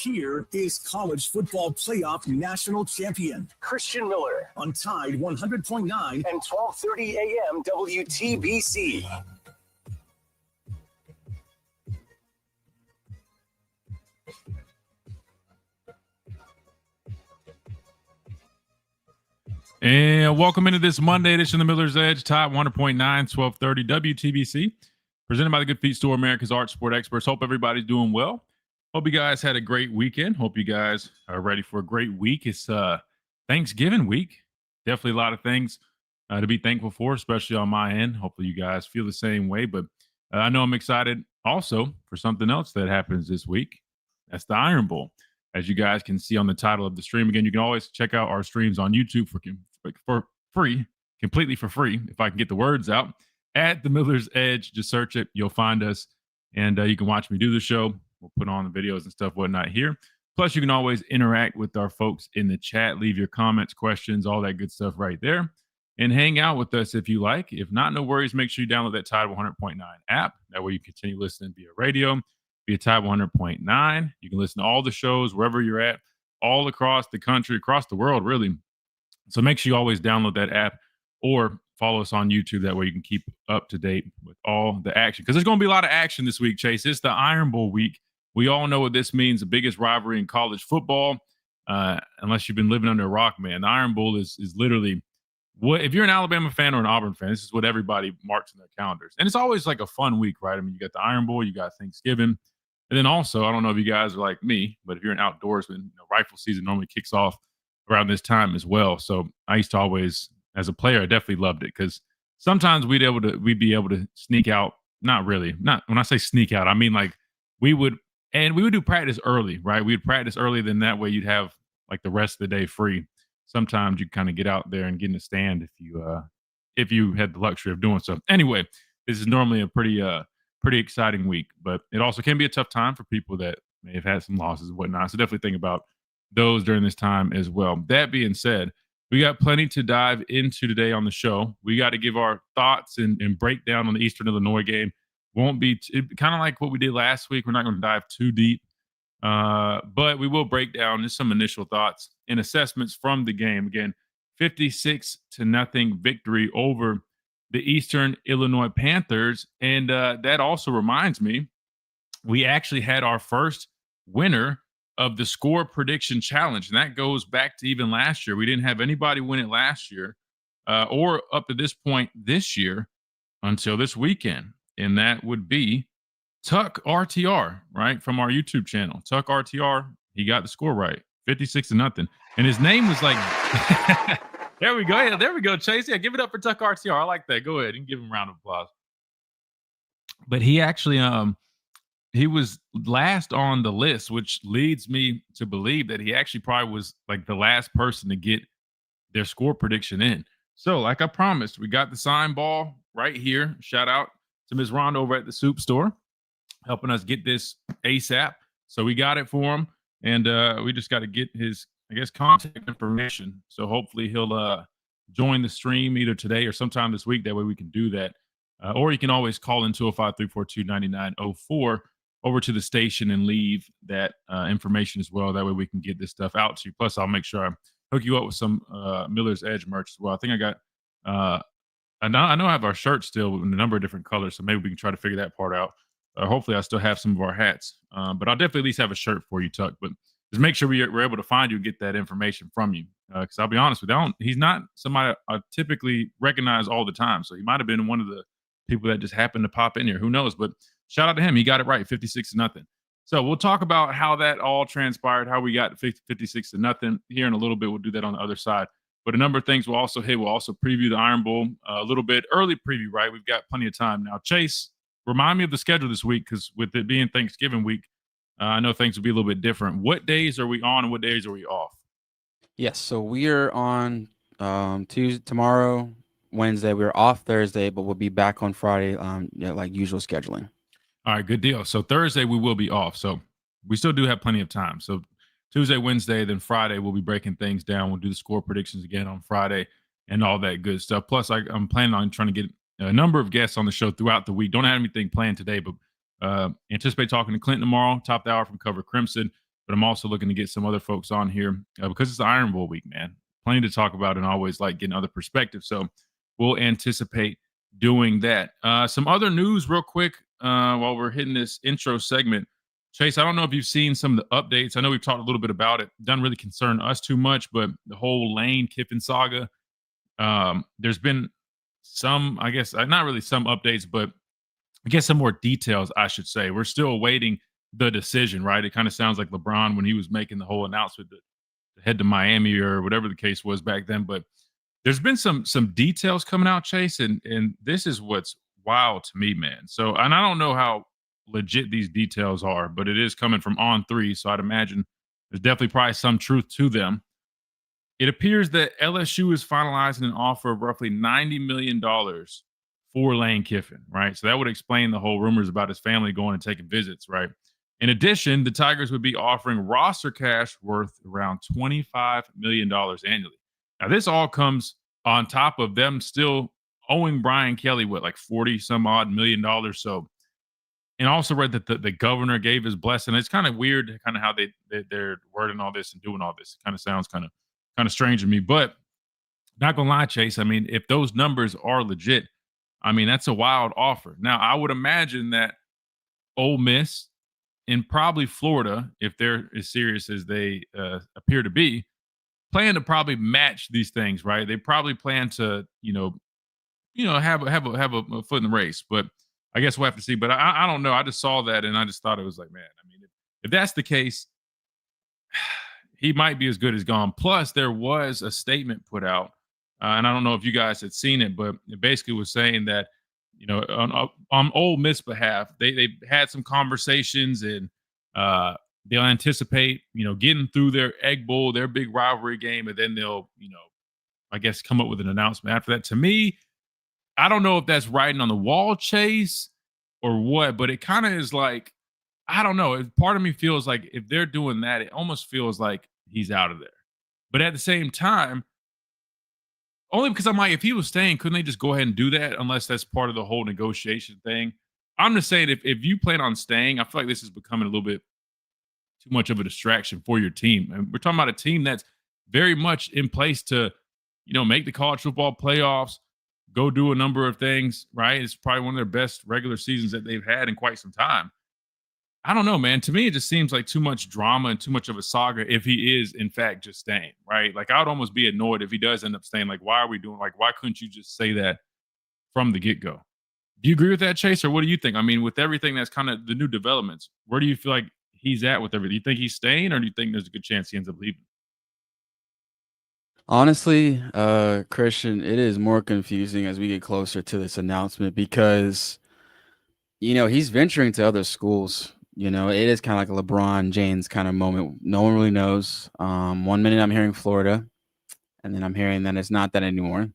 Here is college football playoff national champion Christian Miller on Tide 100.9 and 12:30 a.m. WTBC. And welcome into this Monday edition of the Miller's Edge, Tide 100.9, 1230 WTBC, presented by the Good Feet Store, America's Art Sport Experts. Hope everybody's doing well. Hope you guys had a great weekend. Hope you guys are ready for a great week. It's Thanksgiving week. Definitely a lot of things to be thankful for, especially on my end. Hopefully you guys feel the same way. But I know I'm excited also for something else that happens this week. That's the Iron Bowl. As you guys can see on the title of the stream. Again, you can always check out our streams on YouTube for free, completely for free, if I can get the words out, at the Miller's Edge. Just search it. You'll find us, and you can watch me do the show. We'll put on the videos and stuff, whatnot here. Plus, you can always interact with our folks in the chat. Leave your comments, questions, all that good stuff right there. And hang out with us if you like. If not, no worries. Make sure you download that Tide 100.9 app. That way you continue listening via radio, via Tide 100.9. You can listen to all the shows wherever you're at, all across the country, across the world, really. So make sure you always download that app or follow us on YouTube. That way you can keep up to date with all the action. Because there's going to be a lot of action this week, Chase. It's the Iron Bowl week. We all know what this means, the biggest rivalry in college football, unless you've been living under a rock, man. The Iron Bowl is literally what, if you're an Alabama fan or an Auburn fan, this is what everybody marks in their calendars. And it's always like a fun week, right? I mean, you got the Iron Bowl, you got Thanksgiving. And then also, I don't know if you guys are like me, but if you're an outdoorsman, rifle season normally kicks off around this time as well. So I used to always, as a player, I definitely loved it because sometimes we'd be able to sneak out. Not really. Not when I say sneak out, I mean like we would do practice early, right? We'd practice early, then that way you'd have like the rest of the day free. Sometimes you kind of get out there and get in the stand if you had the luxury of doing so. Anyway, this is normally a pretty exciting week, but it also can be a tough time for people that may have had some losses and whatnot. So definitely think about those during this time as well. That being said, we got plenty to dive into today on the show. We got to give our thoughts and breakdown on the Eastern Illinois game. Won't be kind of like what we did last week. We're not going to dive too deep, but we will break down just some initial thoughts and assessments from the game. Again, 56-0 victory over the Eastern Illinois Panthers. And that also reminds me, we actually had our first winner of the score prediction challenge. And that goes back to even last year. We didn't have anybody win it last year or up to this point this year until this weekend. And that would be Tuck RTR, right, from our YouTube channel. Tuck RTR, he got the score right, 56-0. And his name was like, there we go. Yeah, there we go, Chase. Yeah, give it up for Tuck RTR. I like that. Go ahead and give him a round of applause. But he actually, he was last on the list, which leads me to believe that he actually probably was like the last person to get their score prediction in. So, like I promised, we got the signed ball right here. Shout out to Ms. Ron over at the Soup Store, helping us get this ASAP. So we got it for him, and we just got to get his, I guess, contact information. So hopefully he'll join the stream either today or sometime this week. That way we can do that. Or you can always call in 205-342-9904 over to the station and leave that information as well. That way we can get this stuff out to you. Plus, I'll make sure I hook you up with some Miller's Edge merch as well. I think I got I know I have our shirts still in a number of different colors, so maybe we can try to figure that part out. Hopefully, I still have some of our hats, but I'll definitely at least have a shirt for you, Tuck. But just make sure we're able to find you and get that information from you. Because I'll be honest with you, he's not somebody I typically recognize all the time. So he might have been one of the people that just happened to pop in here. Who knows? But shout out to him. He got it right, 56-0. So we'll talk about how that all transpired, how we got 56-0 here in a little bit. We'll do that on the other side. But a number of things we'll also hit. We'll also preview the Iron Bowl a little bit. Early preview, right? We've got plenty of time. Now, Chase, remind me of the schedule this week because with it being Thanksgiving week, I know things will be a little bit different. What days are we on and what days are we off? Yes, so we are on Tuesday, tomorrow, Wednesday. We're off Thursday, but we'll be back on Friday, like usual scheduling. All right, good deal. So Thursday we will be off. So we still do have plenty of time. So Tuesday, Wednesday, then Friday, we'll be breaking things down. We'll do the score predictions again on Friday and all that good stuff. Plus, I'm planning on trying to get a number of guests on the show throughout the week. Don't have anything planned today, but Anticipate talking to Clint tomorrow, top of the hour from Cover Crimson. But I'm also looking to get some other folks on here because it's the Iron Bowl week, man. Plenty to talk about, and I always like getting other perspectives. So we'll anticipate doing that. Some other news, real quick, while we're hitting this intro segment. Chase, I don't know if you've seen some of the updates. I know we've talked a little bit about it. Doesn't really concern us too much, but the whole Lane Kiffin saga. There's been some, I guess, not really some updates, but I guess some more details, I should say. We're still awaiting the decision, right? It kind of sounds like LeBron when he was making the whole announcement to head to Miami or whatever the case was back then. But there's been some details coming out, Chase, and this is what's wild to me, man. So, and I don't know how legit these details are, but it is coming from On3, so I'd imagine there's definitely probably some truth to them. It appears that LSU is finalizing an offer of roughly $90 million for Lane Kiffin, right? So that would explain the whole rumors about his family going and taking visits, right? In addition, the Tigers would be offering roster cash worth around $25 million annually. Now, this all comes on top of them still owing Brian Kelly, like 40 some odd $million. So, and also read that the governor gave his blessing. It's kind of weird, kind of how they're wording all this and doing all this. It kind of sounds kind of strange to me, but not gonna lie, Chase. I mean, if those numbers are legit, I mean, that's a wild offer. Now, I would imagine that Ole Miss and probably Florida, if they're as serious as they appear to be, plan to probably match these things, right? They probably plan to, have a foot in the race. But I guess we'll have to see. But I don't know. I just saw that and I just thought it was like, man, I mean, if that's the case, he might be as good as gone. Plus, there was a statement put out, and I don't know if you guys had seen it, but it basically was saying that, on Ole Miss behalf, they had some conversations and they'll anticipate, getting through their Egg Bowl, their big rivalry game, and then they'll, I guess come up with an announcement after that. To me, I don't know if that's writing on the wall, Chase, or what, but it kind of is like, I don't know. Part of me feels like if they're doing that, it almost feels like he's out of there. But at the same time, only because I'm like, if he was staying, couldn't they just go ahead and do that unless that's part of the whole negotiation thing? I'm just saying, if you plan on staying, I feel like this is becoming a little bit too much of a distraction for your team. And we're talking about a team that's very much in place to, make the college football playoffs, go do a number of things, right? It's probably one of their best regular seasons that they've had in quite some time. I don't know, man. To me, it just seems like too much drama and too much of a saga if he is, in fact, just staying, right? Like, I would almost be annoyed if he does end up staying. Like, why are we doing, why couldn't you just say that from the get-go? Do you agree with that, Chase, or what do you think? I mean, with everything that's kind of the new developments, where do you feel like he's at with everything? Do you think he's staying, or do you think there's a good chance he ends up leaving? Honestly, Christian, it is more confusing as we get closer to this announcement because, he's venturing to other schools. It is kind of like a LeBron James kind of moment. No one really knows. 1 minute I'm hearing Florida, and then I'm hearing that it's not that anymore.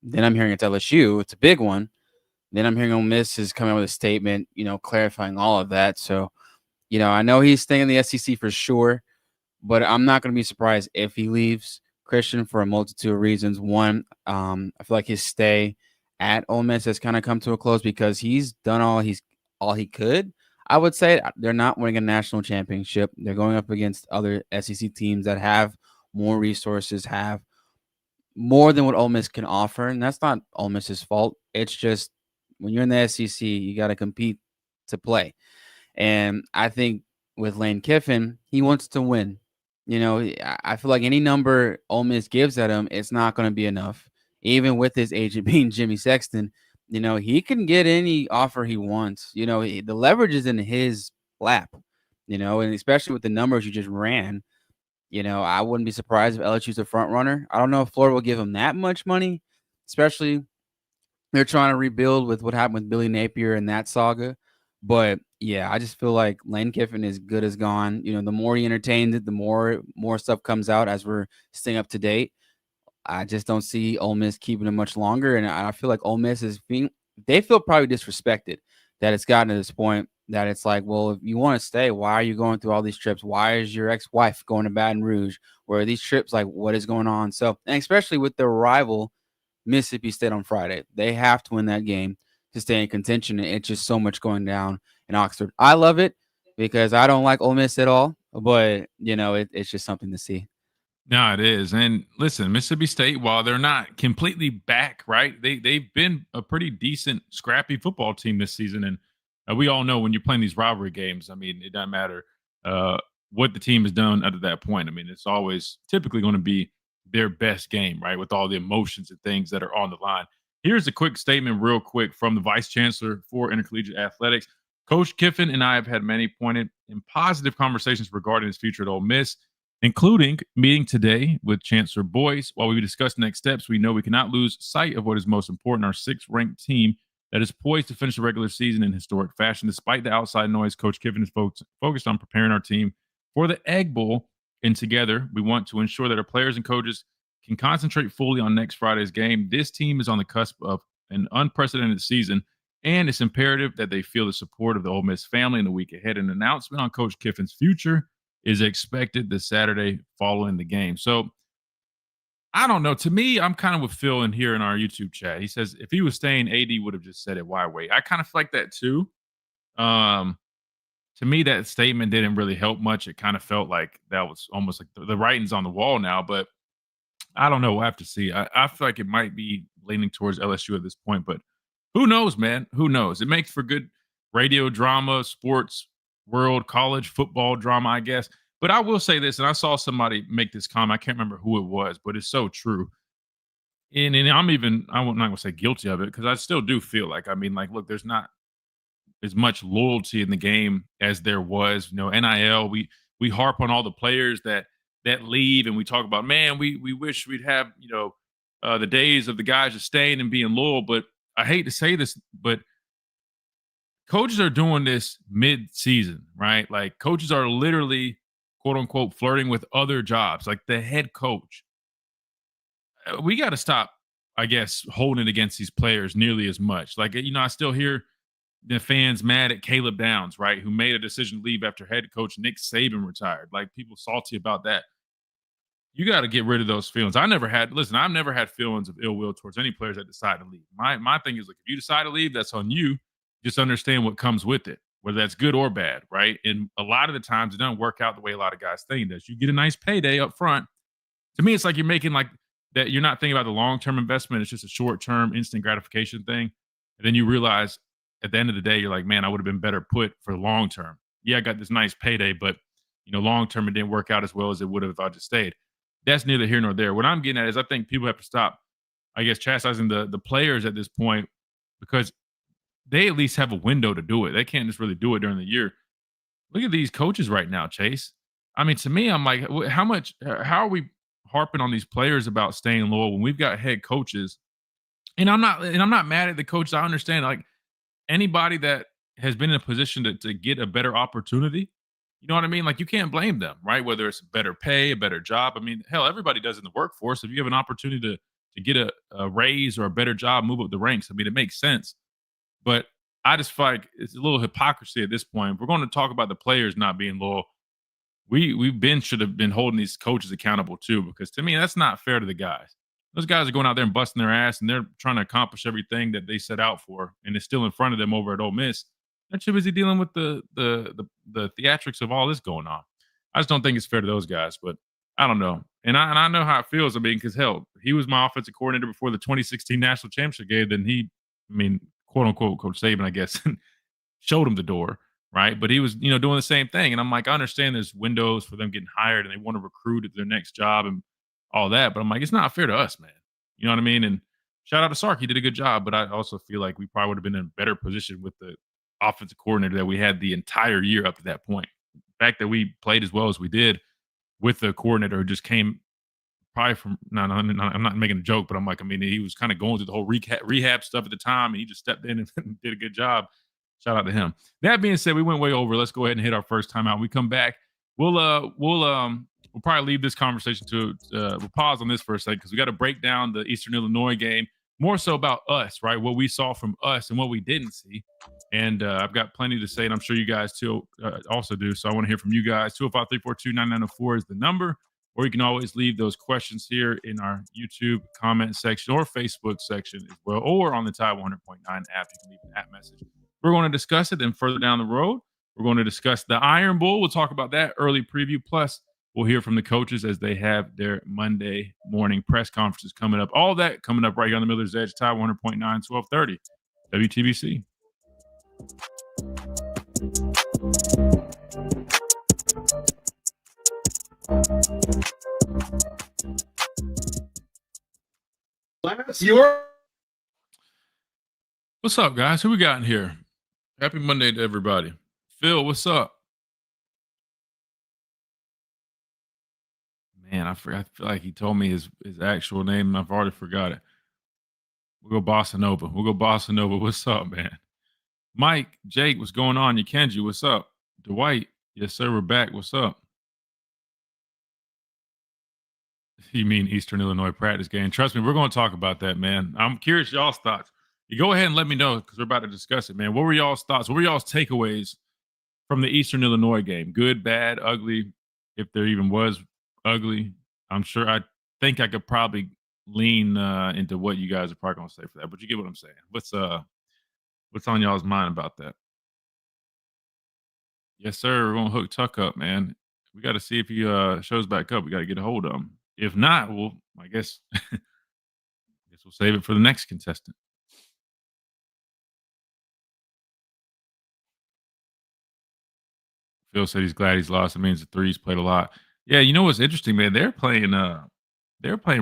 Then I'm hearing it's LSU. It's a big one. Then I'm hearing Ole Miss is coming out with a statement, clarifying all of that. So, I know he's staying in the SEC for sure, but I'm not going to be surprised if he leaves, Christian, for a multitude of reasons. One, I feel like his stay at Ole Miss has kind of come to a close because he's done all he could. I would say they're not winning a national championship. They're going up against other SEC teams that have more resources, have more than what Ole Miss can offer, and that's not Ole Miss's fault. It's just when you're in the SEC, you got to compete to play. And I think with Lane Kiffin, he wants to win. I feel like any number Ole Miss gives at him, it's not going to be enough. Even with his agent being Jimmy Sexton, he can get any offer he wants. The leverage is in his lap, and especially with the numbers you just ran, I wouldn't be surprised if LSU's a front runner. I don't know if Florida will give him that much money, especially they're trying to rebuild with what happened with Billy Napier and that saga. But yeah, I just feel like Lane Kiffin is good as gone. The more he entertains it, the more stuff comes out as we're staying up to date. I just don't see Ole Miss keeping him much longer, and I feel like Ole Miss they feel probably disrespected that it's gotten to this point that it's like, well, if you want to stay, why are you going through all these trips? Why is your ex-wife going to Baton Rouge? Where are these trips? Like, what is going on? So, and especially with their rival, Mississippi State on Friday, they have to win that game to stay in contention. And it's just so much going down in Oxford. I love it because I don't like Ole Miss at all, but it's just something to see. No, it is. And listen, Mississippi State, while they're not completely back, right? They've been a pretty decent, scrappy football team this season. And we all know when you're playing these rivalry games, I mean, it doesn't matter what the team has done up to that point. I mean, it's always typically going to be their best game, right? With all the emotions and things that are on the line. Here's a quick statement, real quick, from the Vice Chancellor for Intercollegiate Athletics. Coach Kiffin and I have had many pointed and positive conversations regarding his future at Ole Miss, including meeting today with Chancellor Boyce. While we discuss next steps, we know we cannot lose sight of what is most important, our sixth-ranked team that is poised to finish the regular season in historic fashion. Despite the outside noise, Coach Kiffin is focused on preparing our team for the Egg Bowl, and together we want to ensure that our players and coaches can concentrate fully on next Friday's game. This team is on the cusp of an unprecedented season, and it's imperative that they feel the support of the Ole Miss family in the week ahead. An announcement on Coach Kiffin's future is expected this Saturday following the game. So I don't know. To me, I'm kind of with Phil in here in our YouTube chat. He says if he was staying, AD would have just said it. Why wait? I kind of feel like that too. To me, that statement didn't really help much. It kind of felt like that was almost like the writing's on the wall now. But I don't know. We'll have to see. I feel like it might be leaning towards LSU at this point. But who knows, man? Who knows? It makes for good radio drama, sports world, college football drama, I guess. But I will say this, and I saw somebody make this comment. I can't remember who it was, but it's so true. And I'm not going to say guilty of it because I still do feel like, I mean, like, look, there's not as much loyalty in the game as there was. NIL, we harp on all the players that leave, and we talk about, man, we wish we'd have, the days of the guys just staying and being loyal. But I hate to say this, but coaches are doing this mid-season, right? Like coaches are literally, quote unquote, flirting with other jobs, like the head coach. We got to stop, I guess, holding it against these players nearly as much. Like, I still hear the fans mad at Caleb Downs, right, who made a decision to leave after head coach Nick Saban retired. Like, people salty about that. You got to get rid of those feelings. I've never had feelings of ill will towards any players that decide to leave. My thing is, like, if you decide to leave, that's on you. Just understand what comes with it, whether that's good or bad, right? And a lot of the times it doesn't work out the way a lot of guys think it does. You get a nice payday up front. To me, it's like you're making like that. You're not thinking about the long-term investment. It's just a short-term instant gratification thing. And then you realize at the end of the day, you're like, man, I would have been better put for the long-term. Yeah, I got this nice payday, but long-term, it didn't work out as well as it would have if I just stayed. That's neither here nor there. What I'm getting at is I think people have to stop, I guess, chastising the players at this point because they at least have a window to do it. They can't just really do it during the year. Look at these coaches right now, Chase. I mean, to me, I'm like, how are we harping on these players about staying loyal when we've got head coaches? And I'm not mad at the coaches. I understand, like, anybody that has been in a position to get a better opportunity, you know what I mean? Like, you can't blame them, right? Whether it's better pay, a better job. I mean, hell, everybody does in the workforce. If you have an opportunity to get a raise or a better job, move up the ranks, I mean, it makes sense. But I just feel like it's a little hypocrisy at this point. If we're going to talk about the players not being loyal, we should have been holding these coaches accountable too, because to me, that's not fair to the guys. Those guys are going out there and busting their ass, and they're trying to accomplish everything that they set out for, and it's still in front of them over at Ole Miss. They're too busy dealing with the theatrics of all this going on. I just don't think it's fair to those guys, but I don't know. And I know how it feels. I mean, because hell, he was my offensive coordinator before the 2016 national championship game. Then quote unquote, Coach Saban, I guess, showed him the door, right? But he was, doing the same thing. And I'm like, I understand there's windows for them getting hired and they want to recruit at their next job and all that. But I'm like, it's not fair to us, man. You know what I mean? And shout out to Sark. He did a good job. But I also feel like we probably would have been in a better position with the offensive coordinator that we had the entire year up to that point. The fact that we played as well as we did with the coordinator who just came probably from no, I'm not making a joke, but I'm like, I mean, he was kind of going through the whole rehab stuff at the time, and he just stepped in and did a good job. Shout out to him. That being said, we went way over. Let's go ahead and hit our first time out. When we come back, we'll probably leave this conversation to we'll pause on this for a second because we got to break down the Eastern Illinois game, more so about us, right? What we saw from us and what we didn't see. And I've got plenty to say, and I'm sure you guys too also do. So I want to hear from you guys. 205-342-9904 is the number. Or you can always leave those questions here in our YouTube comment section or Facebook section as well, or on the Tide 100.9 app. You can leave an app message. we're going to discuss it. Then further down the road, we're going to discuss the Iron Bowl. We'll talk about that early preview. Plus, we'll hear from the coaches as they have their Monday morning press conferences coming up. All that coming up right here on the Miller's Edge, Tide 100.9, 1230, WTBC. What's up, guys? Who we got in here? Happy Monday to everybody. Phil, what's up? Man, I feel like he told me his actual name, and I've already forgot it. We'll go Bossa Nova. What's up, man? Mike, Jake, what's going on? Kenji, what's up? Dwight, yes, sir, we're back. What's up? You mean Eastern Illinois practice game? Trust me, we're going to talk about that, man. I'm curious y'all's thoughts. You go ahead and let me know because we're about to discuss it, man. What were y'all's thoughts? What were y'all's takeaways from the Eastern Illinois game? Good, bad, ugly, if there even was ugly. I think I could probably lean into what you guys are probably going to say for that, but you get what I'm saying. What's on y'all's mind about that? Yes, sir. We're going to hook Tuck up, man. We got to see if he shows back up. We got to get a hold of him. If not, I guess we'll save it for the next contestant. Phil said he's glad he's lost. It means the threes played a lot. Yeah, you know what's interesting, man? They're playing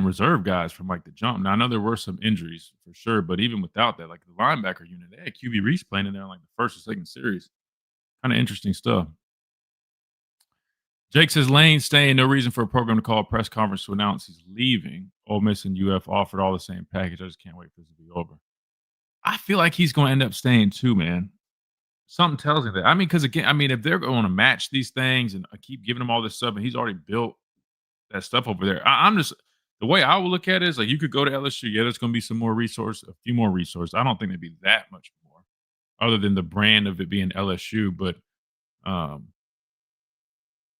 reserve guys from like the jump. Now I know there were some injuries for sure, but even without that, like the linebacker unit, they had QB Reese playing in there in like the first or second series. Kind of interesting stuff. Jake says Lane staying, no reason for a program to call a press conference to announce he's leaving. Ole Miss and UF offered all the same package. I just can't wait for this to be over. I feel like he's going to end up staying too, man. Something tells me that. I mean, because again, if they're going to match these things and keep giving him all this stuff, and he's already built that stuff over there, I'm just the way I will look at it is like you could go to LSU. Yeah, there's going to be some more resource, a few more resources. I don't think there'd be that much more, other than the brand of it being LSU. But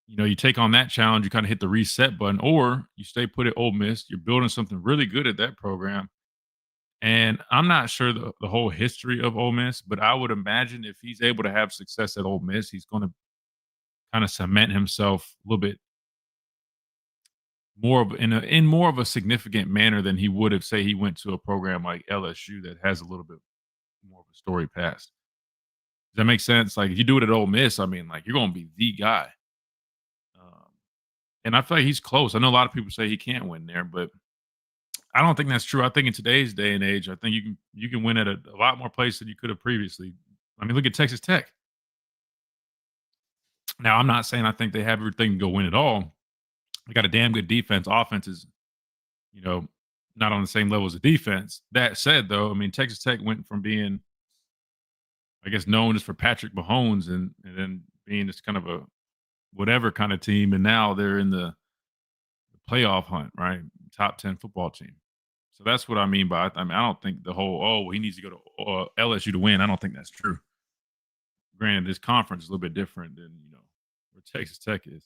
you take on that challenge, you kind of hit the reset button, or you stay put at Ole Miss. You're building something really good at that program. And I'm not sure the whole history of Ole Miss, but I would imagine if he's able to have success at Ole Miss, he's going to kind of cement himself a little bit more in more of a significant manner than he would have, say, he went to a program like LSU that has a little bit more of a story past. Does that make sense? Like if you do it at Ole Miss, I mean, like you're going to be the guy. And I feel like he's close. I know a lot of people say he can't win there, but I don't think that's true. I think in today's day and age, I think you can win at a lot more places than you could have previously. I mean, look at Texas Tech. Now, I'm not saying I think they have everything to go win it all. They got a damn good defense. Offense is, not on the same level as the defense. That said, though, I mean, Texas Tech went from being, I guess, known just for Patrick Mahomes and then being just kind of a whatever kind of team, and now they're in the playoff hunt, right? Top 10 football team. So that's what I mean by it. I mean, I don't think the whole, he needs to go to LSU to win. I don't think that's true. Granted, this conference is a little bit different than, where Texas Tech is.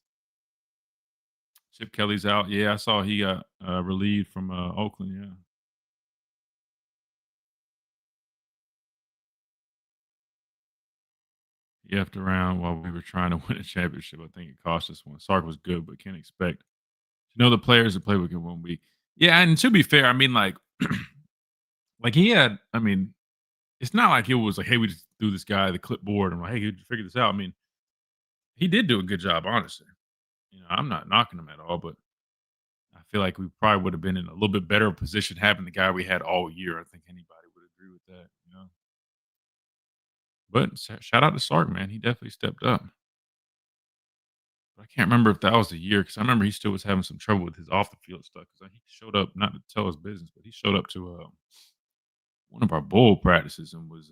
Chip Kelly's out. Yeah, I saw he got relieved from Oakland, yeah. He effed around while we were trying to win a championship. I think it cost us one. Sark was good, but can't expect the players that play with him 1 week. Yeah, and to be fair, I mean, like he had, I mean, it's not like it was like, hey, we just threw this guy the clipboard and like, hey, you figure this out. I mean, he did do a good job, honestly. I'm not knocking him at all, but I feel like we probably would have been in a little bit better position having the guy we had all year. I think anybody would agree with that, But shout out to Sark, man. He definitely stepped up. I can't remember if that was the year because I remember he still was having some trouble with his off the field stuff because he showed up, not to tell his business, but he showed up to one of our bowl practices and was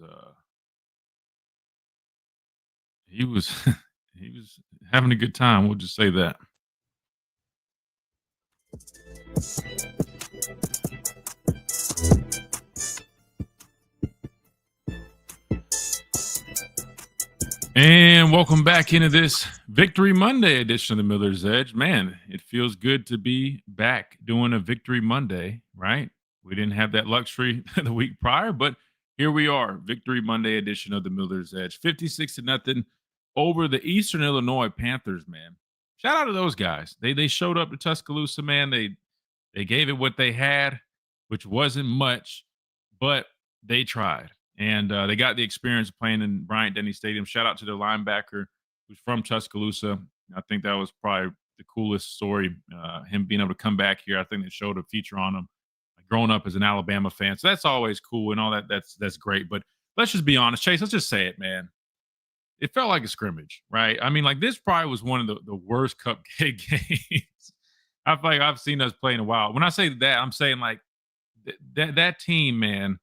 he was he was having a good time. We'll just say that. And welcome back into this Victory Monday edition of the Miller's Edge. Man, it feels good to be back doing a Victory Monday, right? We didn't have that luxury the week prior, but here we are, Victory Monday edition of the Miller's Edge, 56-0 over the Eastern Illinois Panthers, man. Shout out to those guys. They showed up to Tuscaloosa, man. They gave it what they had, which wasn't much, but they tried. And they got the experience of playing in Bryant-Denny Stadium. Shout out to their linebacker who's from Tuscaloosa. I think that was probably the coolest story, him being able to come back here. I think they showed a feature on him growing up as an Alabama fan. So that's always cool and all that. That's great. But let's just be honest, Chase, let's just say it, man. It felt like a scrimmage, right? I mean, like this probably was one of the worst cupcake games I feel like I've seen us play in a while. When I say that, I'm saying like that team, man,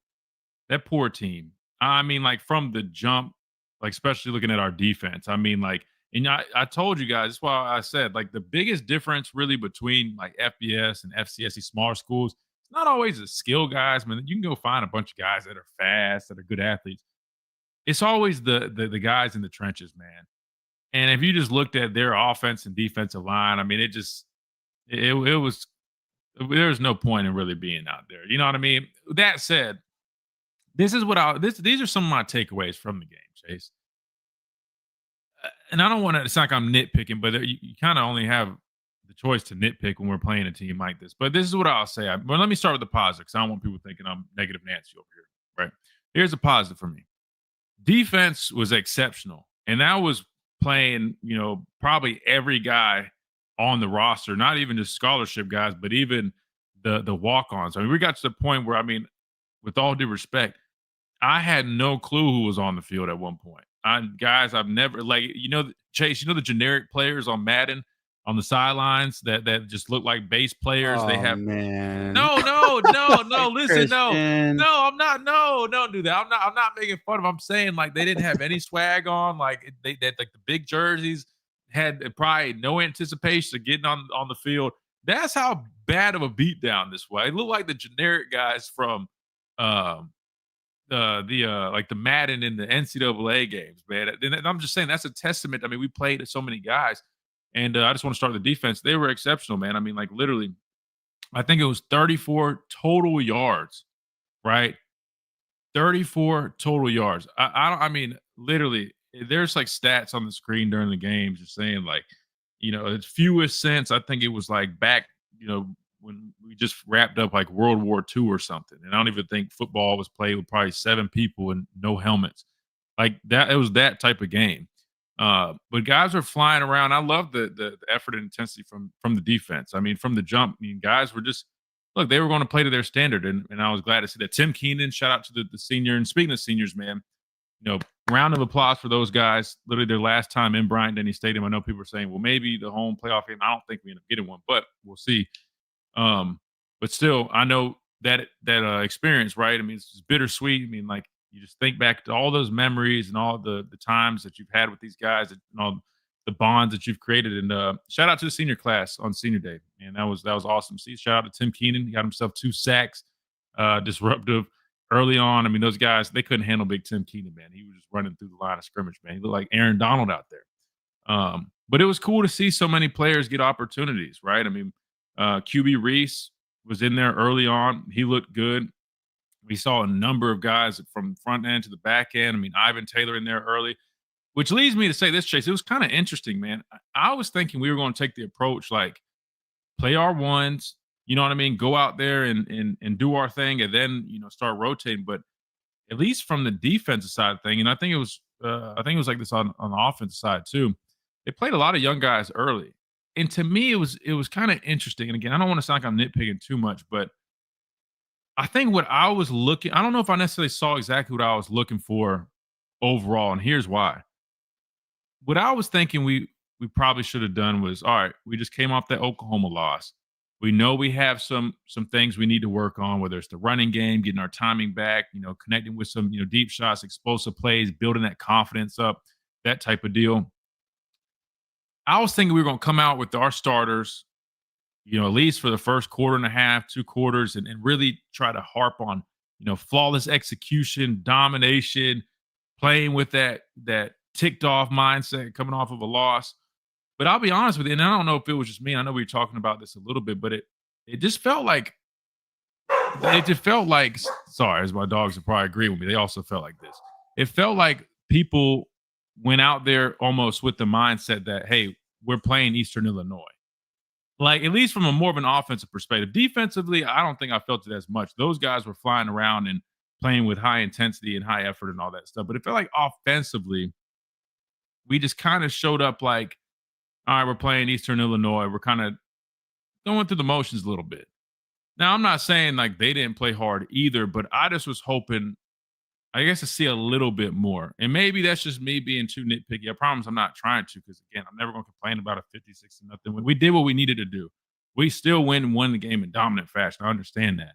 that poor team. I mean, like from the jump, like especially looking at our defense. I mean, like, and I told you guys, that's why I said like the biggest difference really between like FBS and FCS, smaller schools, it's not always the skill guys. I mean, you can go find a bunch of guys that are fast, that are good athletes. It's always the guys in the trenches, man. And if you just looked at their offense and defensive line, I mean, it was there's no point in really being out there. You know what I mean? That said, this is what these are some of my takeaways from the game, Chase. And I don't want to sound like I'm nitpicking, but you kind of only have the choice to nitpick when we're playing a team like this. But this is what I'll say. Well, let me start with the positive because I don't want people thinking I'm negative Nancy over here. Right? Here's a positive for me. Defense was exceptional, and that was playing, probably every guy on the roster, not even just scholarship guys, but even the walk-ons. I mean, we got to the point where, I mean, with all due respect, I had no clue who was on the field at one point. Guys, I've never Chase, the generic players on Madden on the sidelines that just look like base players. Oh, they have man. No, listen, no, I'm not. No, don't do that. I'm not making fun of them. I'm saying like they didn't have any swag on. Like they like the big jerseys had probably no anticipation of getting on the field. That's how bad of a beatdown this was. It looked like the generic guys from like the Madden in the NCAA games, man. And I'm just saying that's a testament. I mean, we played so many guys, and I just want to start with the defense. They were exceptional, man. I mean, like literally, I think it was 34 total yards, right? 34 total yards. I mean, literally, there's like stats on the screen during the games just saying like, it's fewest since I think it was like back, when we just wrapped up like World War II or something. And I don't even think football was played with probably 7 people and no helmets. Like that, it was that type of game. But guys are flying around. I love the effort and intensity from the defense. I mean, from the jump, guys were just they were going to play to their standard, and I was glad to see that. Tim Keenan, shout out to the senior. And speaking of seniors, man, round of applause for those guys. Literally their last time in Bryant-Denny Stadium. I know people are saying, well, maybe the home playoff game. I don't think we end up getting one, but we'll see. But still, I know that experience, right? I mean, it's bittersweet. I mean, like you just think back to all those memories and all the times that you've had with these guys and all the bonds that you've created. And shout out to the senior class on senior day. Man, that was awesome. See, shout out to Tim Keenan. He got himself 2 sacks, disruptive early on. I mean, those guys, they couldn't handle big Tim Keenan, man. He was just running through the line of scrimmage, man. He looked like Aaron Donald out there. But it was cool to see so many players get opportunities, right? I mean, QB Reese was in there early on. He looked good. We saw a number of guys from front end to the back end. I mean, Ivan Taylor in there early, which leads me to say this, Chase. It was kind of interesting, man. I was thinking we were going to take the approach like play our ones, you know what I mean? Go out there and do our thing and then, start rotating. But at least from the defensive side of thing, and I think it was like this on the offensive side too. They played a lot of young guys early. And to me, it was kind of interesting. And again, I don't want to sound like I'm nitpicking too much, but I think what I was looking, I don't know if I necessarily saw exactly what I was looking for overall. And here's why. What I was thinking we probably should have done was, all right, we just came off that Oklahoma loss. We know we have some things we need to work on, whether it's the running game, getting our timing back, connecting with some, deep shots, explosive plays, building that confidence up, that type of deal. I was thinking we were going to come out with our starters, at least for the first quarter and a half, 2 quarters, and really try to harp on, flawless execution, domination, playing with that ticked off mindset coming off of a loss. But I'll be honest with you, and I don't know if it was just me. I know we were talking about this a little bit, but it just felt like it just felt like, sorry, as my dogs would probably agree with me, they also felt like this. It felt like people went out there almost with the mindset that, hey, we're playing Eastern Illinois. Like, at least from a more of an offensive perspective. Defensively, I don't think I felt it as much. Those guys were flying around and playing with high intensity and high effort and all that stuff. But it felt like offensively, we just kind of showed up like, all right, we're playing Eastern Illinois. We're kind of going through the motions a little bit. Now, I'm not saying like they didn't play hard either, but I just was hoping, I guess, to see a little bit more. And maybe that's just me being too nitpicky. I promise I'm not trying to, because again, I'm never going to complain about a 50-60 nothing when we did what we needed to do. We still won the game in dominant fashion. I understand that.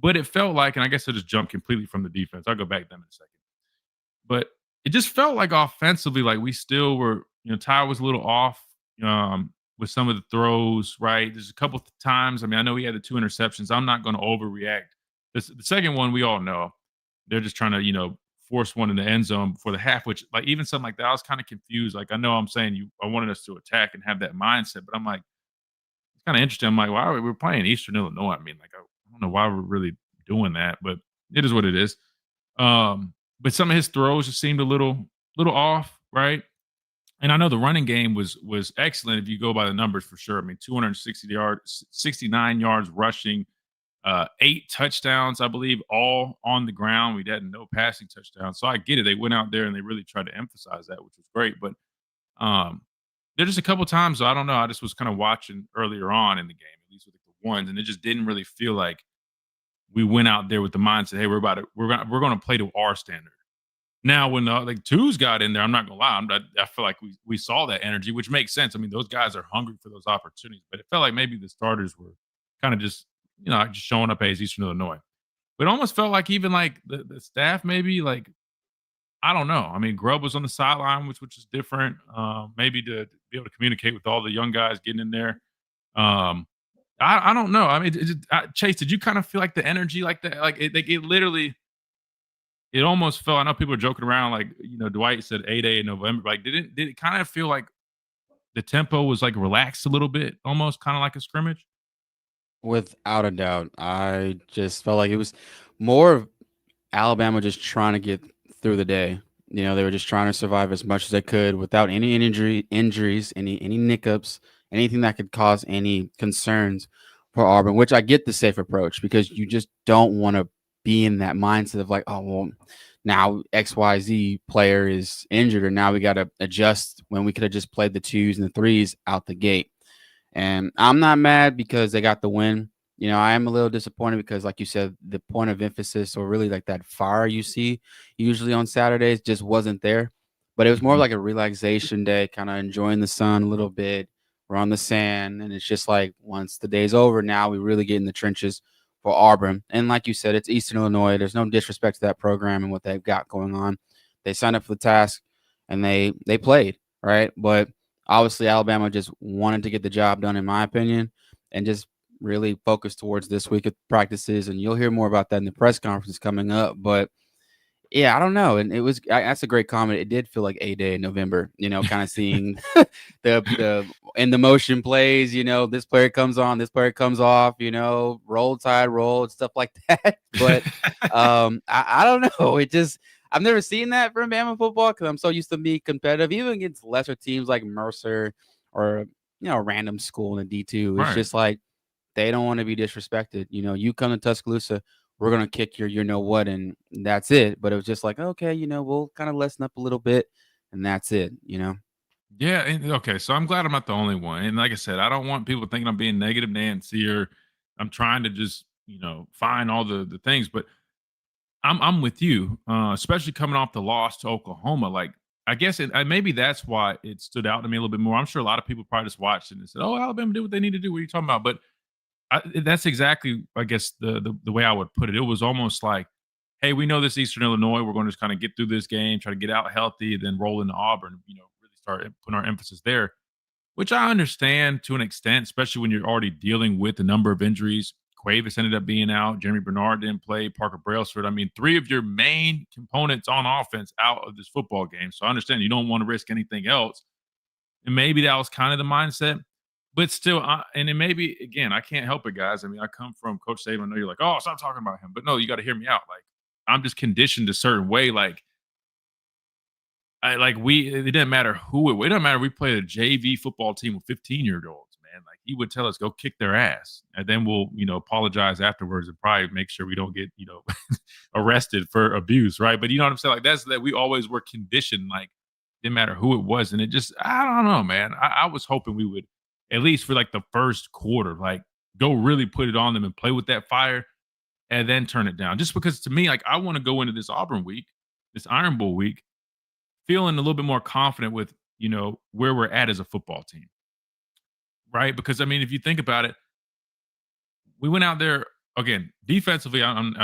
But it felt like, and I guess I just jumped completely from the defense. I'll go back to them in a second. But it just felt like offensively, like we still were, Ty was a little off with some of the throws, right? There's a couple of times. I mean, I know he had the 2 interceptions. I'm not going to overreact. The second one, we all know. They're just trying to, force one in the end zone before the half, which, like, even something like that, I was kind of confused. Like, I know I'm saying I wanted us to attack and have that mindset, but I'm like, it's kind of interesting. I'm like, why are we're playing Eastern Illinois? I mean, like, I don't know why we're really doing that, but it is what it is. But some of his throws just seemed a little off, right? And I know the running game was excellent if you go by the numbers for sure. I mean, 260 yards, 69 yards rushing, 8 touchdowns, I believe, all on the ground. We had no passing touchdowns. So I get it. They went out there and they really tried to emphasize that, which was great. But there's just a couple times, I don't know. I just was kind of watching earlier on in the game, at least with the ones, and it just didn't really feel like we went out there with the mindset, hey, we're going to play to our standard. Now, when the twos got in there, I'm not gonna lie, I feel like we saw that energy, which makes sense. I mean, those guys are hungry for those opportunities, but it felt like maybe the starters were kind of just just showing up as Eastern Illinois. But it almost felt like even like the staff, maybe, like, I don't know. I mean, Grubb was on the sideline, which is different. Maybe to be able to communicate with all the young guys getting in there. I don't know. I mean, Chase, did you kind of feel like the energy like that? Like it literally. It almost felt. I know people are joking around, like, Dwight said 8A in November. Like, did it kind of feel like the tempo was like relaxed a little bit, almost kind of like a scrimmage? Without a doubt. I just felt like it was more of Alabama just trying to get through the day. They were just trying to survive as much as they could without any injuries, any hiccups, anything that could cause any concerns for Auburn, which I get the safe approach, because you just don't want to be in that mindset of like, oh, well, now XYZ player is injured, or now we got to adjust when we could have just played the 2s and the 3s out the gate. And I'm not mad because they got the win. I am a little disappointed because, like you said, the point of emphasis, or really like that fire you see usually on Saturdays, just wasn't there. But it was more Mhm. like a relaxation day, kind of enjoying the sun a little bit. We're on the sand, and it's just like, once the day's over, now we really get in the trenches for Auburn. And like you said, it's Eastern Illinois. There's no disrespect to that program and what they've got going on. They signed up for the task and they played, right? But obviously Alabama just wanted to get the job done, in my opinion, and just really focus towards this week of practices. And you'll hear more about that in the press conference coming up. But yeah, I don't know. And that's a great comment. It did feel like a day in November, kind of seeing the in the motion plays, this player comes on, this player comes off, roll tide, roll, and stuff like that. But I don't know. I've never seen that from Bama football, because I'm so used to being competitive, even against lesser teams like Mercer or, random school in the D2. It's Right. just like, they don't want to be disrespected. You come to Tuscaloosa, we're going to kick your you know what, and that's it. But it was just like, okay, we'll kind of lessen up a little bit, and that's it. Yeah. Okay. So I'm glad I'm not the only one. And like I said, I don't want people thinking I'm being negative Nancy, or I'm trying to just find all the things. But I'm with you, especially coming off the loss to Oklahoma. Like, I guess maybe that's why it stood out to me a little bit more. I'm sure a lot of people probably just watched it and said, "Oh, Alabama did what they need to do." What are you talking about? But that's exactly, I guess, the way I would put it. It was almost like, hey, we know this Eastern Illinois. We're going to just kind of get through this game, try to get out healthy, then roll into Auburn. Really start putting our emphasis there, which I understand to an extent, especially when you're already dealing with a number of injuries. Cuevas ended up being out. Jeremy Bernard didn't play. Parker Brailsford. I mean, 3 of your main components on offense out of this football game. So I understand you don't want to risk anything else. And maybe that was kind of the mindset. but still, and it may be, again, I can't help it, guys. I mean, I come from Coach Saban. I know you're like, oh, stop talking about him, but no, you got to hear me out. Like, I'm just conditioned a certain way. Like, it didn't matter who it doesn't matter. We played a JV football team with 15-year-olds, man. Like, he would tell us, go kick their ass. And then we'll, apologize afterwards and probably make sure we don't get, arrested for abuse. Right. But you know what I'm saying? Like, that's that we always were conditioned, like, didn't matter who it was. And it just, I don't know, man. I was hoping we would, at least for like the first quarter, like, go really put it on them and play with that fire and then turn it down. Just because to me, like, I want to go into this Auburn week, this Iron Bowl week, feeling a little bit more confident with, where we're at as a football team. Right. Because I mean, if you think about it, we went out there again defensively. I'm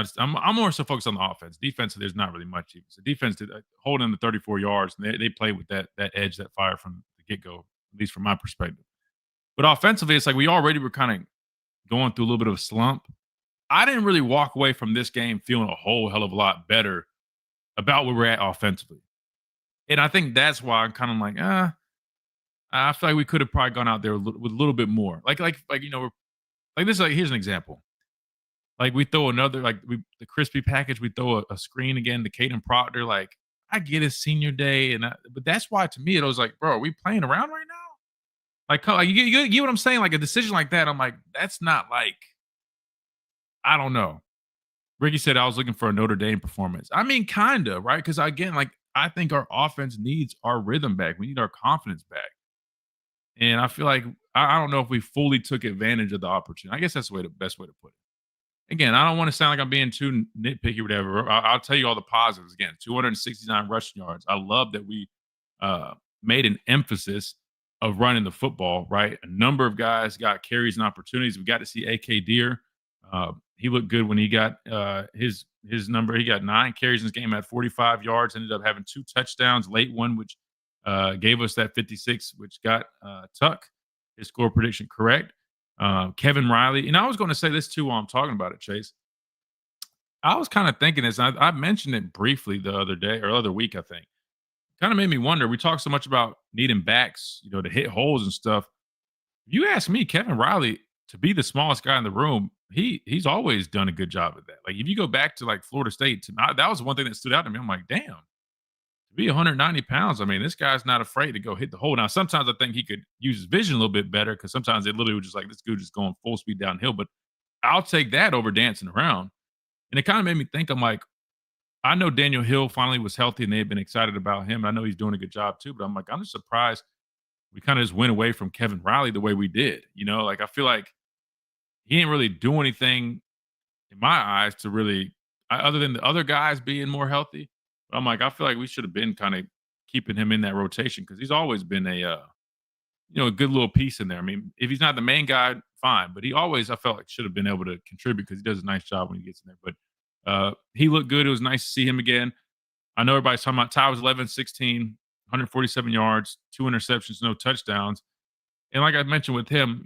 more so focused on the offense. Defensively, there's not really much. So defense did hold in the 34 yards, and they played with that edge, that fire from the get go, at least from my perspective. But offensively, it's like we already were kind of going through a little bit of a slump. I didn't really walk away from this game feeling a whole hell of a lot better about where we're at offensively. And I think that's why I'm kind of like, I feel like we could have probably gone out there with a little bit more. Like this. Like, here's an example. Like, we throw another, like, the crispy package. We throw a screen again to Caden Proctor. Like, I get his senior day, but that's why to me it was like, bro, are we playing around right now? Like you get what I'm saying? Like, a decision like that, I'm like, that's not like, I don't know. Ricky said I was looking for a Notre Dame performance. I mean, kinda, right? Because again, like, I think our offense needs our rhythm back. We need our confidence back. And I feel like I don't know if we fully took advantage of the opportunity. I guess that's the best way to put it. Again, I don't want to sound like I'm being too nitpicky or whatever. I'll tell you all the positives. Again, 269 rushing yards. I love that we made an emphasis of running the football, right? A number of guys got carries and opportunities. We got to see A.K. Deer. He looked good when he got his number. He got 9 carries in this game, had 45 yards, ended up having 2 touchdowns, late one, which gave us that 56, which got Tuck his score prediction correct. Kevin Riley, and I was going to say this too while I'm talking about it, Chase. I was kind of thinking this. I mentioned it briefly the other day or other week, I think. Kind of made me wonder. We talk so much about needing backs, to hit holes and stuff. If you ask me, Kevin Riley, to be the smallest guy in the room, he's always done a good job at that. Like, if you go back to like Florida State, that was one thing that stood out to me. I'm like, damn, to be 190 pounds, I mean, this guy's not afraid to go hit the hole. Now, sometimes I think he could use his vision a little bit better because sometimes it literally was just like, this dude just going full speed downhill. But I'll take that over dancing around. And it kind of made me think, I'm like, I know Daniel Hill finally was healthy and they had been excited about him. I know he's doing a good job too, but I'm like, I'm just surprised we kind of just went away from Kevin Riley the way we did. Like, I feel like he didn't really do anything in my eyes to really, other than the other guys being more healthy. But I'm like, I feel like we should have been kind of keeping him in that rotation because he's always been a good little piece in there. I mean, if he's not the main guy, fine. But he always, I felt like, should have been able to contribute because he does a nice job when he gets in there. But he looked good. It was nice to see him again. I know everybody's talking about Ty was 11-16, 147 yards, 2 interceptions, no touchdowns. And like I mentioned with him,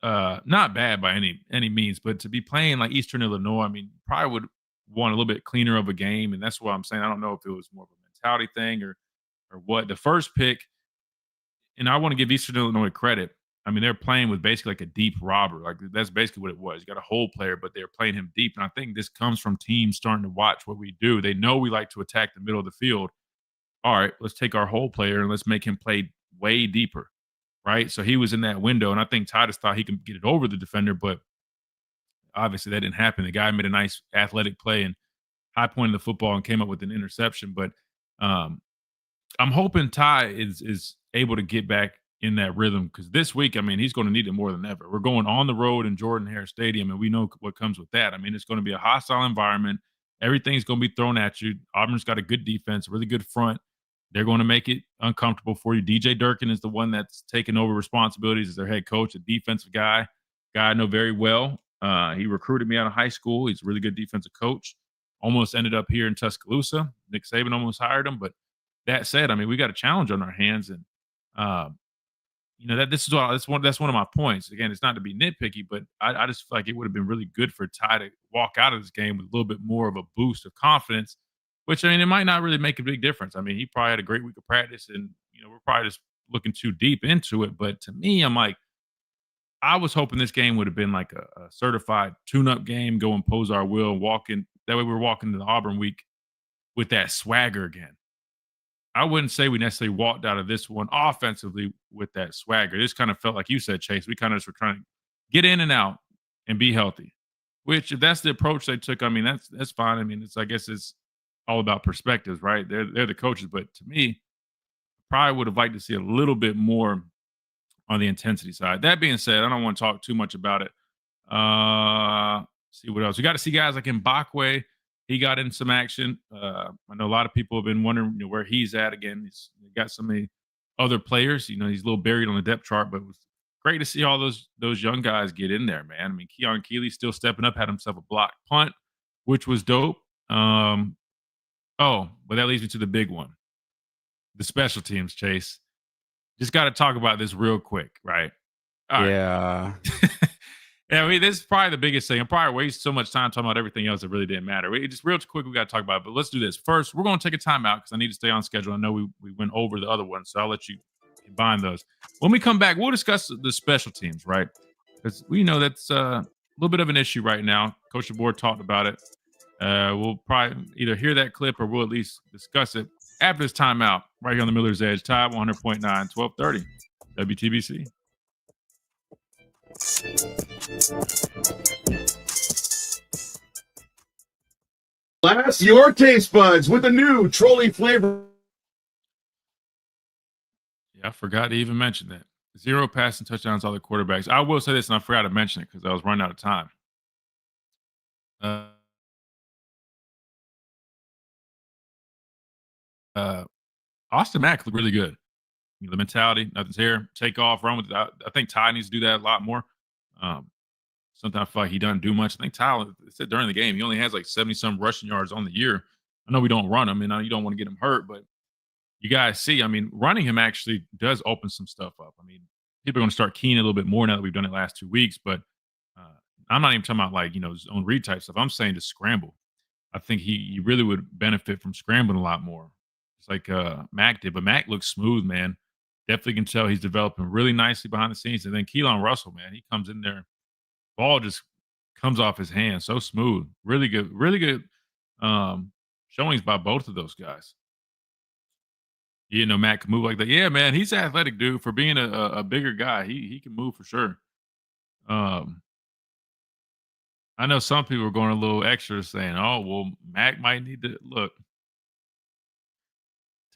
not bad by any means, but to be playing like Eastern Illinois, I mean, probably would want a little bit cleaner of a game. And that's what I'm saying. I don't know if it was more of a mentality thing or what. The first pick, and I want to give Eastern Illinois credit. I mean, they're playing with basically like a deep robber. Like, that's basically what it was. You got a hole player, but they're playing him deep. And I think this comes from teams starting to watch what we do. They know we like to attack the middle of the field. All right, let's take our hole player and let's make him play way deeper. Right. So he was in that window. And I think Titus thought he could get it over the defender, but obviously that didn't happen. The guy made a nice athletic play and high pointed the football and came up with an interception. But I'm hoping Ty is able to get back in that rhythm because this week, I mean, he's going to need it more than ever. We're going on the road in Jordan-Hare Stadium, and we know what comes with that. I mean, it's going to be a hostile environment. Everything's going to be thrown at you. Auburn's got a good defense, really good front. They're going to make it uncomfortable for you. DJ Durkin is the one that's taking over responsibilities as their head coach, a defensive guy I know very well. He recruited me out of high school. He's a really good defensive coach. Almost ended up here in Tuscaloosa. Nick Saban almost hired him. But that said, I mean, we got a challenge on our hands. And, that's one of my points. Again, it's not to be nitpicky, but I just feel like it would have been really good for Ty to walk out of this game with a little bit more of a boost of confidence, which, I mean, it might not really make a big difference. I mean, he probably had a great week of practice and, we're probably just looking too deep into it. But to me, I'm like, I was hoping this game would have been like a certified tune-up game, go impose our will, walk in. That way we're walking to the Auburn week with that swagger again. I wouldn't say we necessarily walked out of this one offensively with that swagger. This kind of felt like you said, Chase. We kind of just were trying to get in and out and be healthy. Which, if that's the approach they took, I mean, that's fine. I mean, I guess it's all about perspectives, right? They're the coaches, but to me, probably would have liked to see a little bit more on the intensity side. That being said, I don't want to talk too much about it. See what else we got to see. Guys like Mbakwe, he got in some action. I know a lot of people have been wondering where he's at. Again, he's got so many other players. He's a little buried on the depth chart, but it was great to see all those young guys get in there, man. I mean, Keon Keeley still stepping up, had himself a blocked punt, which was dope. But that leads me to the big one, the special teams, Chase. Just got to talk about this real quick, right? All yeah. Right. Yeah, I mean, this is probably the biggest thing. I probably wasted so much time talking about everything else that really didn't matter. Just real quick, we got to talk about it, but let's do this. First, we're going to take a timeout because I need to stay on schedule. I know we went over the other ones, so I'll let you combine those. When we come back, we'll discuss the special teams, right? Because we know that's a little bit of an issue right now. Coach DeBoer talked about it. We'll probably either hear that clip or we'll at least discuss it after this timeout right here on the Miller's Edge, Tide 100.9, 1230, WTBC. Blast your taste buds with a new trolley flavor. Yeah, I forgot to even mention that. 0 passing touchdowns, all the quarterbacks. I will say this, and I forgot to mention it because I was running out of time. Austin Mack looked really good. The mentality, nothing's here, take off, run with it. I think Ty needs to do that a lot more. Sometimes I feel like he doesn't do much. I think Ty said during the game he only has like 70-some rushing yards on the year. I know we don't run him, and you don't want to get him hurt, but you guys see, I mean, running him actually does open some stuff up. I mean, people are going to start keying a little bit more now that we've done it last 2 weeks, but I'm not even talking about like, zone read type stuff. I'm saying to scramble. I think he really would benefit from scrambling a lot more. It's like Mac did, but Mac looks smooth, man. Definitely can tell he's developing really nicely behind the scenes. And then Keelan Russell, man, he comes in there, ball just comes off his hand so smooth. Really good showings by both of those guys. Mac can move like that. Yeah, man, he's an athletic dude. For being a bigger guy, he can move for sure. I know some people are going a little extra saying, oh, well, Mac might need to look.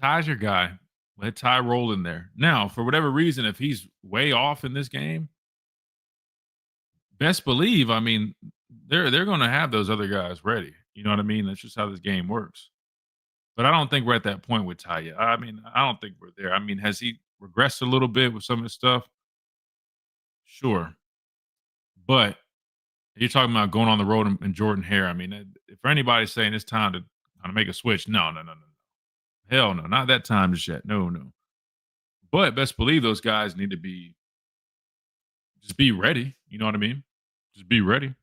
Ty's your guy. Let Ty roll in there. Now, for whatever reason, if he's way off in this game, best believe, I mean, they're going to have those other guys ready. You know what I mean? That's just how this game works. But I don't think we're at that point with Ty yet. I mean, I don't think we're there. I mean, has he regressed a little bit with some of his stuff? Sure. But you're talking about going on the road and Jordan Hare. I mean, if anybody's saying it's time to kind of make a switch, no. Hell no, not that time just yet. No. But best believe those guys need to just be ready. You know what I mean? Just be ready.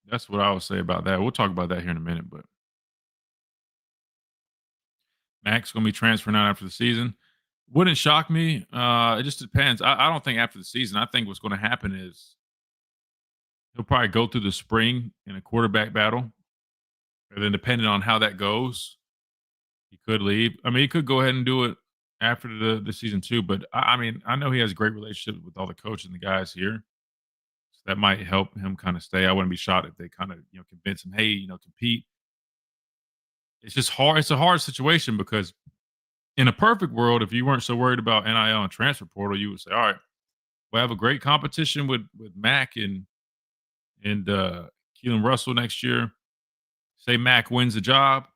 That's what I would say about that. We'll talk about that here in a minute, but Mac's going to be transferring out after the season. Wouldn't shock me. It just depends. I don't think after the season. I think what's going to happen is he'll probably go through the spring in a quarterback battle. And then depending on how that goes, he could leave. I mean, he could go ahead and do it after the season too. But I mean, I know he has a great relationship with all the coaches and the guys here. So that might help him kind of stay. I wouldn't be shocked if they kind of, convince him, hey, compete. It's just hard. It's a hard situation because in a perfect world, if you weren't so worried about NIL and transfer portal, you would say, all right, we'll have a great competition with Mac and Keelan Russell next year. Say Mac wins the job,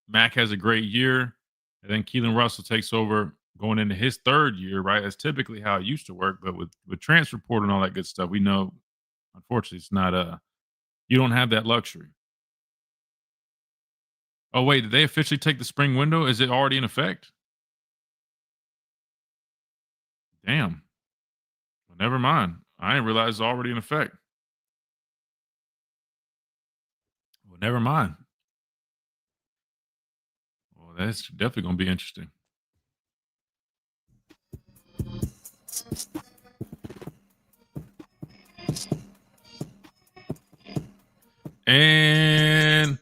Mac has a great year, and then Keelan Russell takes over going into his third year, right? That's typically how it used to work. But with transfer portal and all that good stuff, we know, unfortunately, it's not you don't have that luxury. Oh, wait, did they officially take the spring window? Is it already in effect? Damn. Well, never mind. I didn't realize it's already in effect. Well, never mind. Well, that's definitely going to be interesting. And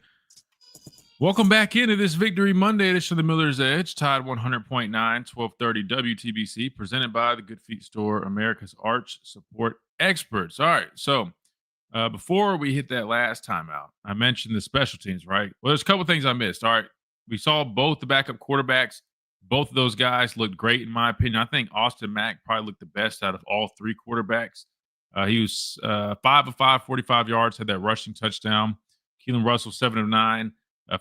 welcome back into this Victory Monday edition of the Miller's Edge, Tide 100.9, 1230 WTBC, presented by the Good Feet Store, America's Arch Support Experts. All right, so before we hit that last timeout, I mentioned the special teams, right? Well, there's a couple things I missed. All right, we saw both the backup quarterbacks. Both of those guys looked great, in my opinion. I think Austin Mack probably looked the best out of all three quarterbacks. He was 5 of 5, 45 yards, had that rushing touchdown. Keelan Russell, 7 of 9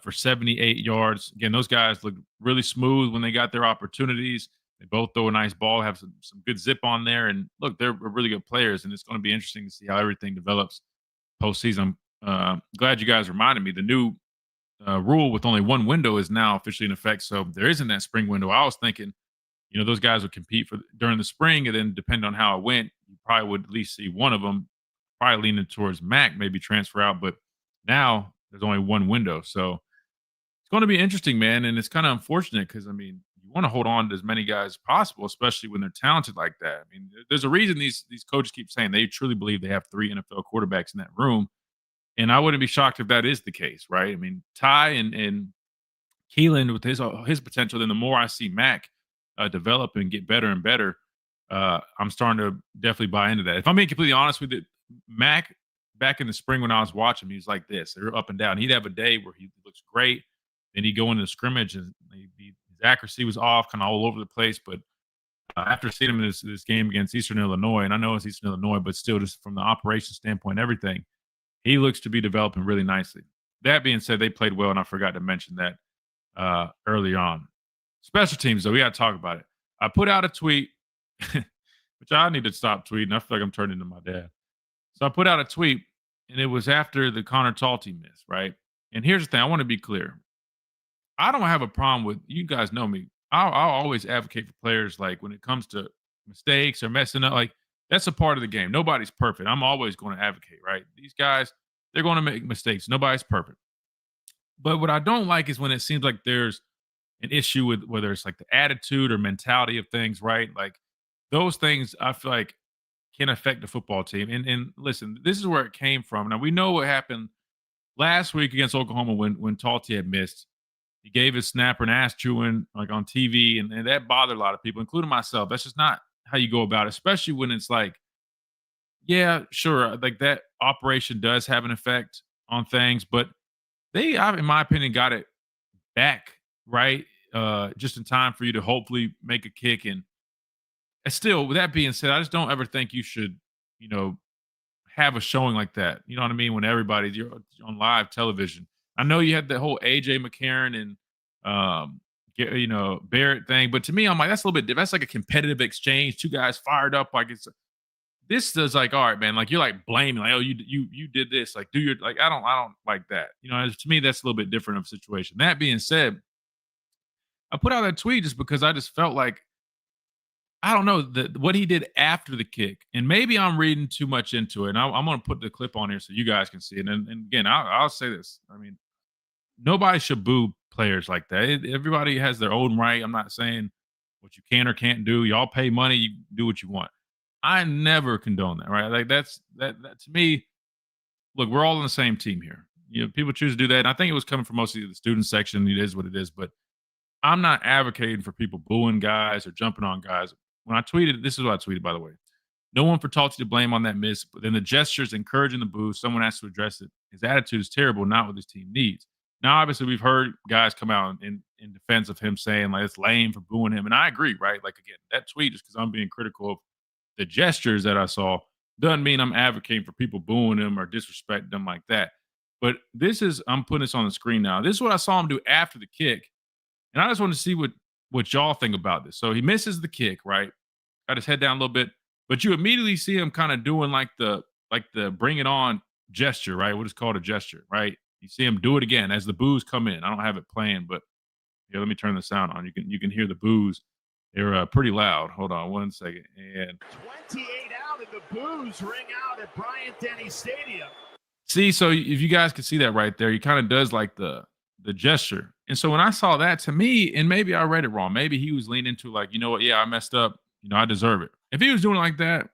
for 78 yards. Again, those guys look really smooth when they got their opportunities. They both throw a nice ball, have some good zip on there. And look, they're really good players, and it's going to be interesting to see how everything develops postseason. Glad you guys reminded me. The new rule with only one window is now officially in effect. So there isn't that spring window. I was thinking, those guys would compete during the spring, and then depending on how it went, you probably would at least see one of them probably leaning towards Mac, maybe transfer out. But now there's only one window. So it's going to be interesting, man. And it's kind of unfortunate because, you want to hold on to as many guys as possible, especially when they're talented like that. There's a reason these coaches keep saying they truly believe they have 3 NFL quarterbacks in that room. And I wouldn't be shocked if that is the case, right? Ty and Keelan with his potential, then the more I see Mac develop and get better and better, I'm starting to definitely buy into that. If I'm being completely honest with it, Mac, back in the spring when I was watching, he was like this. They're up and down. He'd have a day where he looks great. Then he'd go into the scrimmage and his accuracy was off, kind of all over the place. But after seeing him in this game against Eastern Illinois, and I know it's Eastern Illinois, but still just from the operation standpoint, everything, he looks to be developing really nicely. That being said, they played well, and I forgot to mention that early on. Special teams, though, we got to talk about it. I put out a tweet, which I need to stop tweeting. I feel like I'm turning into my dad. So I put out a tweet, and it was after the Connor Talty miss, right? And here's the thing. I want to be clear. I don't have a problem with, you guys know me. I'll always advocate for players, like when it comes to mistakes or messing up. Like, that's a part of the game. Nobody's perfect. I'm always going to advocate, right? These guys, they're going to make mistakes. Nobody's perfect. But what I don't like is when it seems like there's an issue with whether it's like the attitude or mentality of things, right? Like those things I feel like can affect the football team. And listen, this is where it came from. Now we know what happened last week against Oklahoma when Talty had missed. He gave his snapper an ass chewing like on TV, and that bothered a lot of people, including myself. That's just not how you go about it, especially when it's like, yeah, sure, like that operation does have an effect on things, but they, in my opinion, got it back right just in time for you to hopefully make a kick. And still, with that being said, I just don't ever think you should, have a showing like that. You know what I mean? When you're on live television. I know you had the whole AJ McCarron and Barrett thing, but to me, I'm like, that's a little bit different. That's like a competitive exchange. Two guys fired up, like it's. This is like, all right, man. Like you're like blaming, like, oh, you did this. Like, I don't like that. To me, that's a little bit different of a situation. That being said, I put out that tweet just because I just felt like, I don't know, what he did after the kick, and maybe I'm reading too much into it. And I'm going to put the clip on here so you guys can see it. And again, I'll say this. Nobody should boo players like that. Everybody has their own right. I'm not saying what you can or can't do. Y'all pay money, you do what you want. I never condone that, right? Like that to me. Look, we're all on the same team here. People choose to do that. And I think it was coming from mostly the student section. It is what it is. But I'm not advocating for people booing guys or jumping on guys. When I tweeted, this is what I tweeted, by the way. No one for Talty to blame on that miss, but then the gestures encouraging the boo, someone has to address it. His attitude is terrible, not what this team needs. Now, obviously, we've heard guys come out in defense of him saying, like, it's lame for booing him. And I agree, right? Like, again, that tweet, just because I'm being critical of the gestures that I saw, doesn't mean I'm advocating for people booing him or disrespecting them like that. But I'm putting this on the screen now. This is what I saw him do after the kick. And I just want to see what y'all think about this. So he misses the kick, right? Got his head down a little bit. But you immediately see him kind of doing like the bring it on gesture, right? What is called a gesture, right? You see him do it again as the boos come in. I don't have it playing, but yeah, let me turn the sound on. You can hear the boos. They're pretty loud. Hold on one second. And 28 out, and the boos ring out at Bryant-Denny Stadium. See, so if you guys can see that right there, he kind of does like the gesture. And so when I saw that, to me, and maybe I read it wrong, maybe he was leaning to like, you know what? Yeah, I messed up. I deserve it. If he was doing it like that,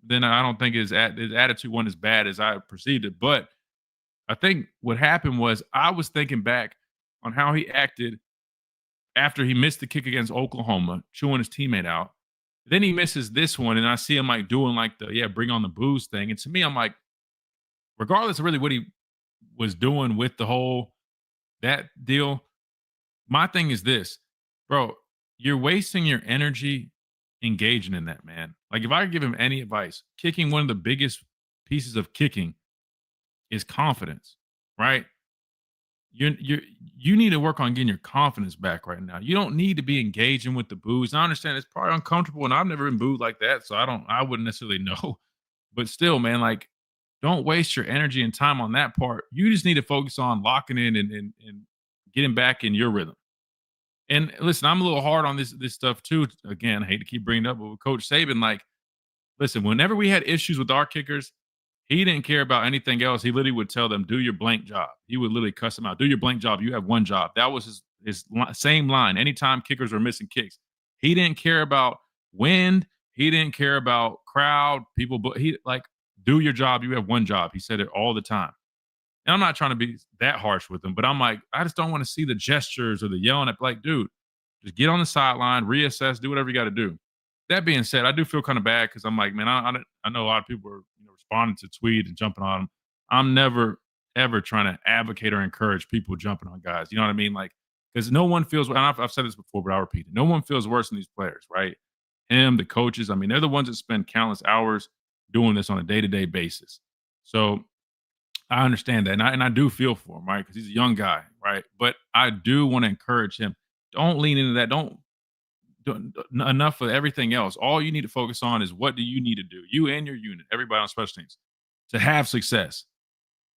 then I don't think his attitude wasn't as bad as I perceived it. But I think what happened was I was thinking back on how he acted after he missed the kick against Oklahoma, chewing his teammate out. Then he misses this one, and I see him like doing like the bring on the booze thing. And to me, I'm like, regardless of really what he was doing with the whole that deal, my thing is this, bro, you're wasting your energy engaging in that, man. Like if I could give him any advice, kicking, one of the biggest pieces of kicking is confidence, right? You need to work on getting your confidence back right now. You don't need to be engaging with the booze. And I understand it's probably uncomfortable, and I've never been booed like that, so I wouldn't necessarily know. But still, man, like don't waste your energy and time on that part. You just need to focus on locking in and getting back in your rhythm. And listen, I'm a little hard on this stuff too. Again, I hate to keep bringing it up, but with Coach Saban, like, listen, whenever we had issues with our kickers, he didn't care about anything else. He literally would tell them, "Do your blank job." He would literally cuss them out. "Do your blank job. You have one job." That was his same line. Anytime kickers were missing kicks, he didn't care about wind. He didn't care about crowd people, but he like, "Do your job. You have one job." He said it all the time. And I'm not trying to be that harsh with him, but I'm like, I just don't want to see the gestures or the yelling at, like, dude, just get on the sideline, reassess, do whatever you got to do. That being said, I do feel kind of bad because I'm like, man, I know a lot of people are responding to tweet and jumping on them. I'm never ever trying to advocate or encourage people jumping on guys. You know what I mean? Like, because no one feels. And I've said this before, but I'll repeat it. No one feels worse than these players, right? Him, the coaches. I mean, they're the ones that spend countless hours doing this on a day-to-day basis. So I understand that, and I do feel for him, right? Because he's a young guy, right? But I do want to encourage him. Don't lean into that. Don't enough of everything else. All you need to focus on is what do you need to do, you and your unit, everybody on special teams, to have success.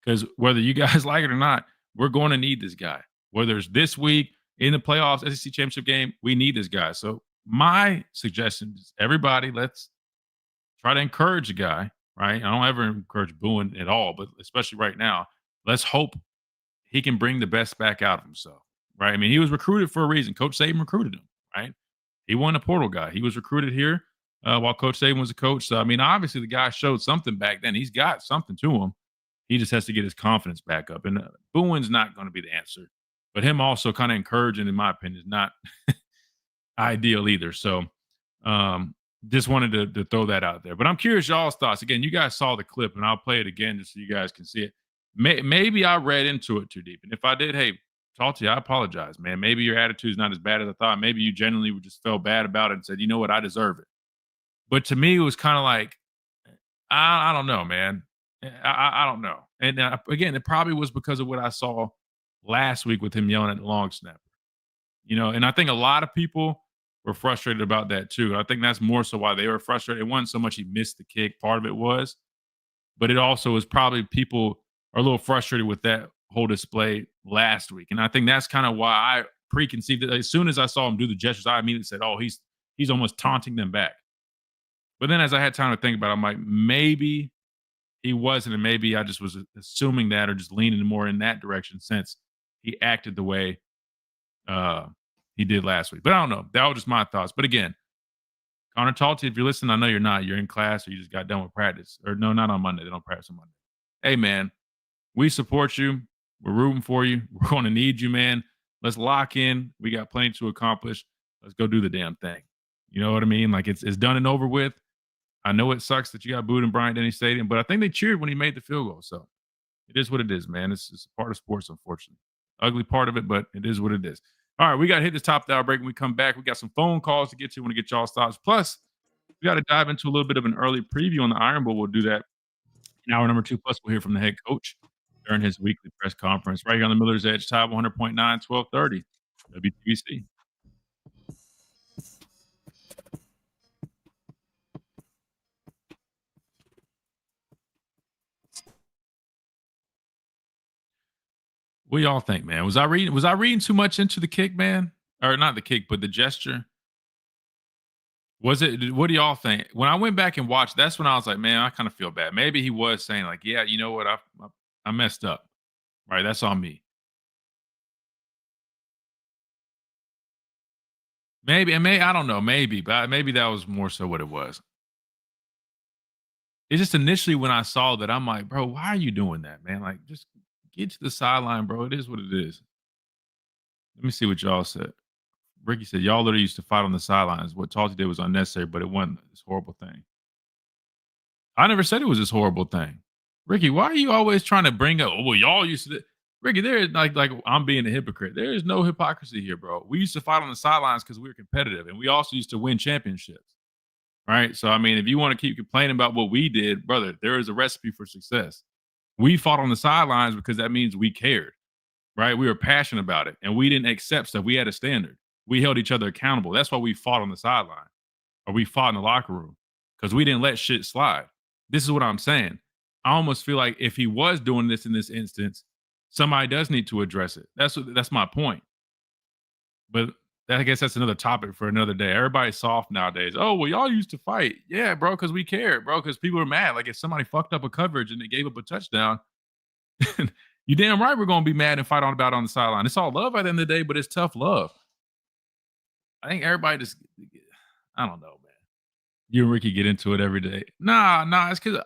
Because whether you guys like it or not, we're going to need this guy. Whether it's this week in the playoffs, SEC championship game, we need this guy. So my suggestion is everybody, let's try to encourage the guy, right? I don't ever encourage booing at all, but especially right now, let's hope he can bring the best back out of himself, right? I mean, he was recruited for a reason. Coach Saban recruited him, right? He wasn't a portal guy. He was recruited here while Coach Saban was a coach. So, I mean, obviously the guy showed something back then. He's got something to him. He just has to get his confidence back up. And booing's not going to be the answer. But him also kind of encouraging, in my opinion, is not ideal either. So, just wanted to throw that out there. But I'm curious y'all's thoughts. Again, you guys saw the clip, and I'll play it again just so you guys can see it. Maybe I read into it too deep. And if I did, hey, talk to you, I apologize, man. Maybe your attitude's not as bad as I thought. Maybe you genuinely just felt bad about it and said, you know what, I deserve it. But to me, it was kind of like, I don't know, man. I don't know. And again, it probably was because of what I saw last week with him yelling at the long snapper. And I think a lot of people were frustrated about that too. I think that's more so why they were frustrated. It wasn't so much he missed the kick. Part of it was. But it also was probably people are a little frustrated with that whole display last week. And I think that's kind of why I preconceived it. As soon as I saw him do the gestures, I immediately said, oh, he's almost taunting them back. But then as I had time to think about it, I'm like, maybe he wasn't, and maybe I just was assuming that or just leaning more in that direction since he acted the way he did last week. But I don't know. That was just my thoughts. But again, Connor Talty, if you're listening, I know you're not. You're in class or you just got done with practice. Or no, not on Monday. They don't practice on Monday. Hey, man, we support you. We're rooting for you. We're going to need you, man. Let's lock in. We got plenty to accomplish. Let's go do the damn thing. You know what I mean? Like it's done and over with. I know it sucks that you got booed in Bryant-Denny Stadium, but I think they cheered when he made the field goal. So it is what it is, man. It's a part of sports, unfortunately. Ugly part of it, but it is what it is. All right, we got to hit this top of the hour break when we come back. We got some phone calls to get to. We want to get y'all's thoughts. Plus, we got to dive into a little bit of an early preview on the Iron Bowl. We'll do that in hour number 2. Plus, we'll hear from the head coach during his weekly press conference right here on the Miller's Edge, Tide 100.9, 1230, WTBC. What y'all think, man? Was I reading too much into the kick, man? Or not the kick, but the gesture? Was it? What do y'all think? When I went back and watched, that's when I was like, man, I kind of feel bad. Maybe he was saying like, yeah, you know what? I messed up. Right? That's on me. Maybe, I don't know, maybe, but maybe that was more so what it was. It's just initially when I saw that, I'm like, bro, why are you doing that, man? Like, just Get to the sideline, bro. It is what it is. Let me see what y'all said. Ricky said, y'all literally used to fight on the sidelines. What Talty did was unnecessary, but it wasn't this horrible thing. I never said it was this horrible thing. Ricky, why are you always trying to bring up, oh, well, y'all used to. Ricky, there is like I'm being a hypocrite. There is no hypocrisy here, bro. We used to fight on the sidelines because we were competitive, and we also used to win championships. Right? So, I mean, if you want to keep complaining about what we did, brother, there is a recipe for success. We fought on the sidelines because that means we cared, right? We were passionate about it, and we didn't accept stuff. We had a standard. We held each other accountable. That's why we fought on the sideline, or we fought in the locker room, because we didn't let shit slide. This is what I'm saying. I almost feel like if he was doing this in this instance, somebody does need to address it. That's my point. But I guess that's another topic for another day. Everybody's soft nowadays. Oh, well, y'all used to fight. Yeah, bro, because we cared, bro, because people are mad. Like if somebody fucked up a coverage and they gave up a touchdown, you damn right we're going to be mad and fight on about it on the sideline. It's all love at the end of the day, but it's tough love. I think everybody just, I don't know, man. You and Ricky get into it every day. Nah, it's because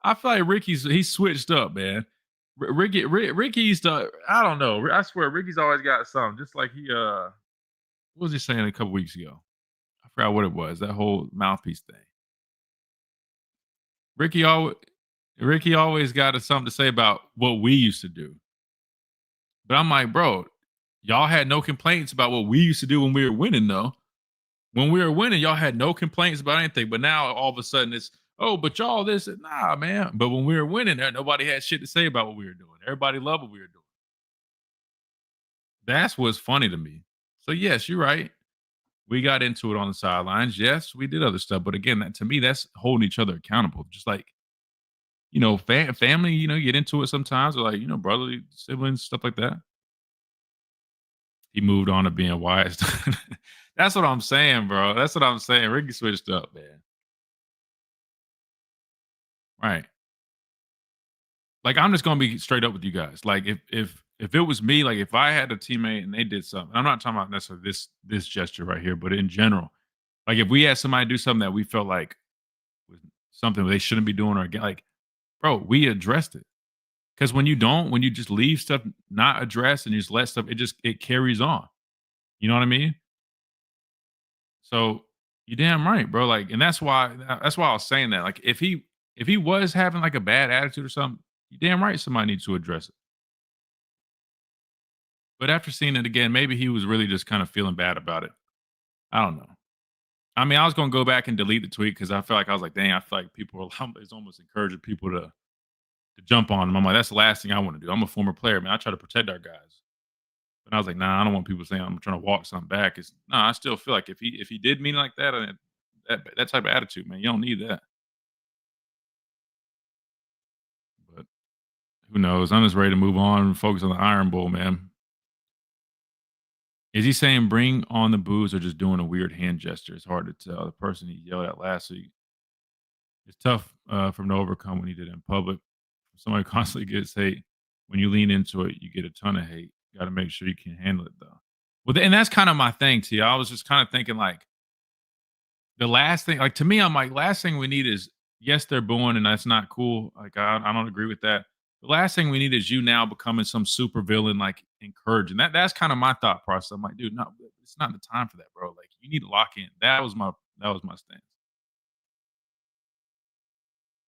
I feel like he's switched up, man. Ricky used to, I don't know. I swear, Ricky's always got something. Just like what was he saying a couple weeks ago? I forgot what it was. That whole mouthpiece thing. Ricky always got something to say about what we used to do. But I'm like, bro, y'all had no complaints about what we used to do when we were winning, though. When we were winning, y'all had no complaints about anything. But now all of a sudden it's, oh, but y'all this, nah, man. But when we were winning, nobody had shit to say about what we were doing. Everybody loved what we were doing. That's what's funny to me. So yes, you're right. We got into it on the sidelines. Yes, we did other stuff. But again, to me, that's holding each other accountable. Just like, family, you get into it sometimes. Or like, brotherly siblings, stuff like that. He moved on to being wise. That's what I'm saying, bro. That's what I'm saying. Ricky switched up, man. Right. Like, I'm just gonna be straight up with you guys. Like, if it was me, like if I had a teammate and they did something, I'm not talking about necessarily this gesture right here, but in general, like if we had somebody do something that we felt like was something they shouldn't be doing, or like, bro, we addressed it. Because when you just leave stuff not addressed and you just let stuff, it carries on. You know what I mean? So you're damn right, bro. Like, and that's why I was saying that. Like, if he was having like a bad attitude or something, you're damn right somebody needs to address it. But after seeing it again, maybe he was really just kind of feeling bad about it. I don't know. I mean, I was going to go back and delete the tweet because I was like, dang, I feel like it's almost encouraging people to jump on him. I'm like, that's the last thing I want to do. I'm a former player, man. I try to protect our guys. But I was like, nah, I don't want people saying I'm trying to walk something back. I still feel like if he did mean it like that, that type of attitude, man, you don't need that. But who knows? I'm just ready to move on and focus on the Iron Bowl, man. Is he saying bring on the booze or just doing a weird hand gesture? It's hard to tell. The person he yelled at last week, it's tough for him to overcome when he did it in public. Somebody constantly gets hate. When you lean into it, you get a ton of hate. You got to make sure you can handle it, though. Well, and that's kind of my thing, T. I was just kind of thinking, like, the last thing, like, to me, I'm like, last thing we need is, yes, they're booing, and that's not cool. Like, I don't agree with that. The last thing we need is you now becoming some super villain, like encouraging. That's kind of my thought process. I'm like, dude, no, it's not the time for that, bro. Like, you need to lock in. That was my stance.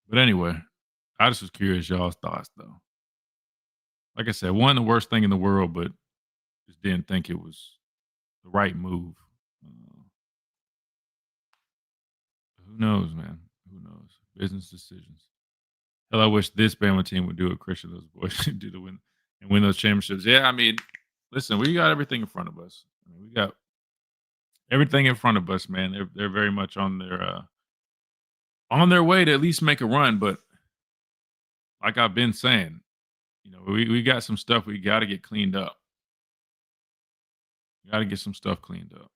But anyway, I just was curious y'all's thoughts, though. Like I said, one, the worst thing in the world, but just didn't think it was the right move. Who knows, man? Who knows? Business decisions. Hell, I wish this Bama team would do what Christian those boys do to win those championships. Yeah, I mean, listen, we got everything in front of us. I mean, we got everything in front of us, man. They're very much on their way to at least make a run. But like I've been saying, we got some stuff we got to get cleaned up. We got to get some stuff cleaned up.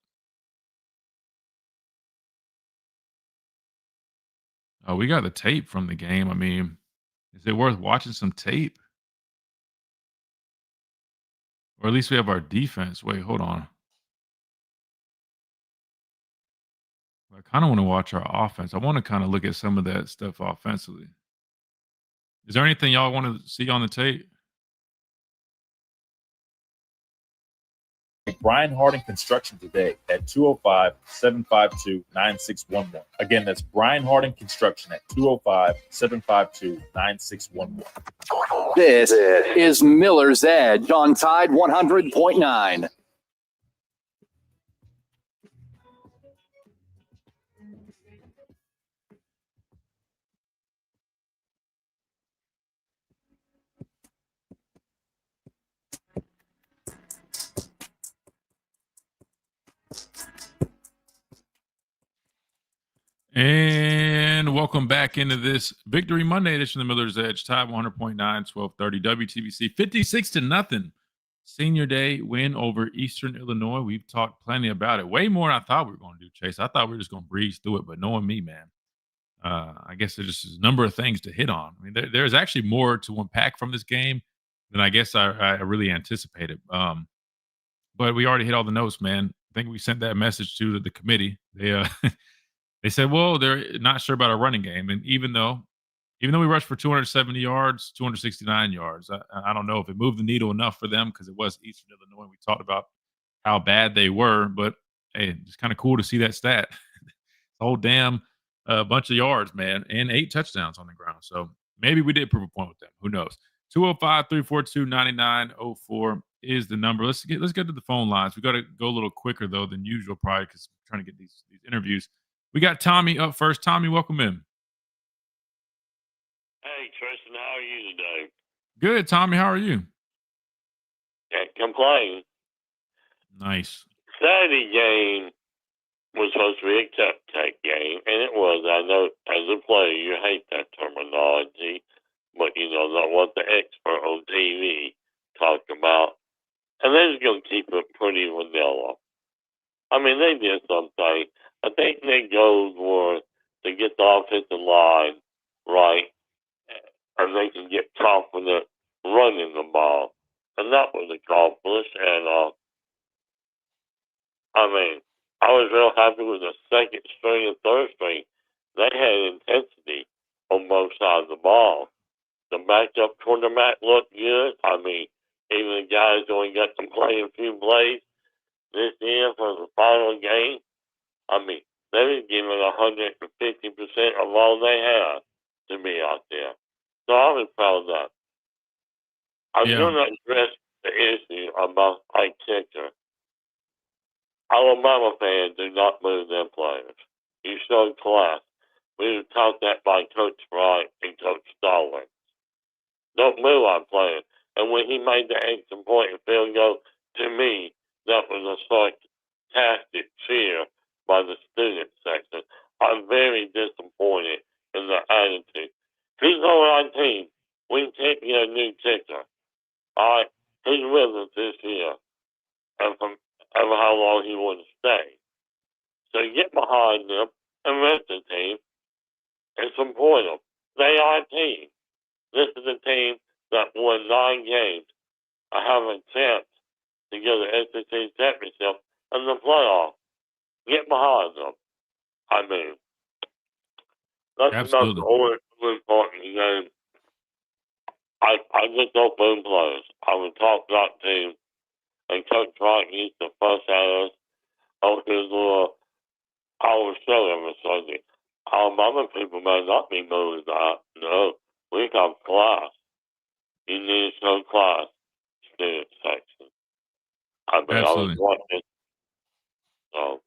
Oh, we got the tape from the game. I mean, is it worth watching some tape? Or at least we have our defense. Wait, hold on. I kind of want to watch our offense. I want to kind of look at some of that stuff offensively. Is there anything y'all want to see on the tape? Brian Harding Construction today at 205-752-9611. Again, that's Brian Harding Construction at 205-752-9611. This is Miller's Edge on Tide 100.9. And welcome back into this Victory Monday edition of the Miller's Edge. Tide 100.9, 1230 WTBC, 56-0. Senior Day win over Eastern Illinois. We've talked plenty about it. Way more than I thought we were going to do, Chase. I thought we were just going to breeze through it, but knowing me, man, I guess there's just a number of things to hit on. I mean, there's actually more to unpack from this game than I guess I really anticipated. But we already hit all the notes, man. I think we sent that message to the committee. They said, well, they're not sure about our running game. And even though we rushed for 270 yards, 269 yards, I don't know if it moved the needle enough for them because it was Eastern Illinois. We talked about how bad they were, but hey, it's kind of cool to see that stat. Whole damn bunch of yards, man, and 8 touchdowns on the ground. So maybe we did prove a point with them. Who knows? 205-342-9904 is the number. Let's get to the phone lines. We got to go a little quicker, though, than usual, probably because we're trying to get these interviews. We got Tommy up first. Tommy, welcome in. Hey, Tristan, how are you today? Good, Tommy. How are you? Can't complain. Nice. Saturday game was supposed to be a cupcake game, and it was. I know as a player you hate that terminology, but you know not what the expert on TV talked about. And they're just going to keep it pretty vanilla. I mean, they did something. I think their goals were to get the offensive line right, and they can get confident running the ball. And that was accomplished. And, I mean, I was real happy with the second string and third string. They had intensity on both sides of the ball. The backup quarterback looked good. I mean, even the guys only got to play a few plays this year for the final game. I mean, they were giving 150% of all they had to be out there. So I was proud of that. I'm going to address the issue about our kicker. Alabama fans do not move their players. You showed class. We were taught that by Coach Wright and Coach Stallings. Don't move our players. And when he made the extra point and field goal, to me, that was a sarcastic cheer by the student section. I'm very disappointed in the attitude. He's on our team. We can't get a new kicker. All right? He's with us this year. And from how long he want to stay. So get behind them and rest the team and support them. They are a team. This is a team that won 9 games. I have a chance to go to the SEC championship and the playoff. Get behind them. I mean, that's Absolutely. about the only important game. I just don't boom players. I would talk that team, and Coach Wright used to fuss at us on his little hour show every Sunday. Alabama people may not be moving that. No, we have class. You need to show class, student section. I mean, Absolutely. I was watching. So.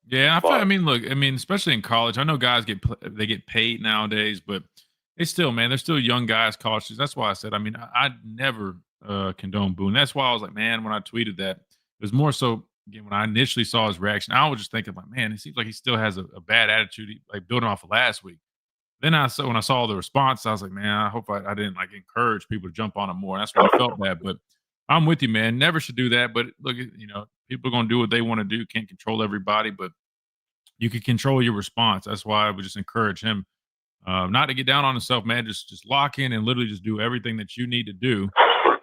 Yeah, I mean, look, I mean, especially in college, I know guys get paid nowadays, but it's still, man, they're still young guys, college. That's why I said, I mean, I never condone booing. That's why I was like, man, when I tweeted that, it was more so again when I initially saw his reaction. I was just thinking, like, man, it seems like he still has a bad attitude, like building off of last week. Then when I saw the response, I was like, man, I hope I didn't like encourage people to jump on him more. And that's why I felt bad. But I'm with you, man. Never should do that. But look, you know, people are going to do what they want to do. Can't control everybody, but you can control your response. That's why I would just encourage him not to get down on himself, man. Just lock in and literally just do everything that you need to do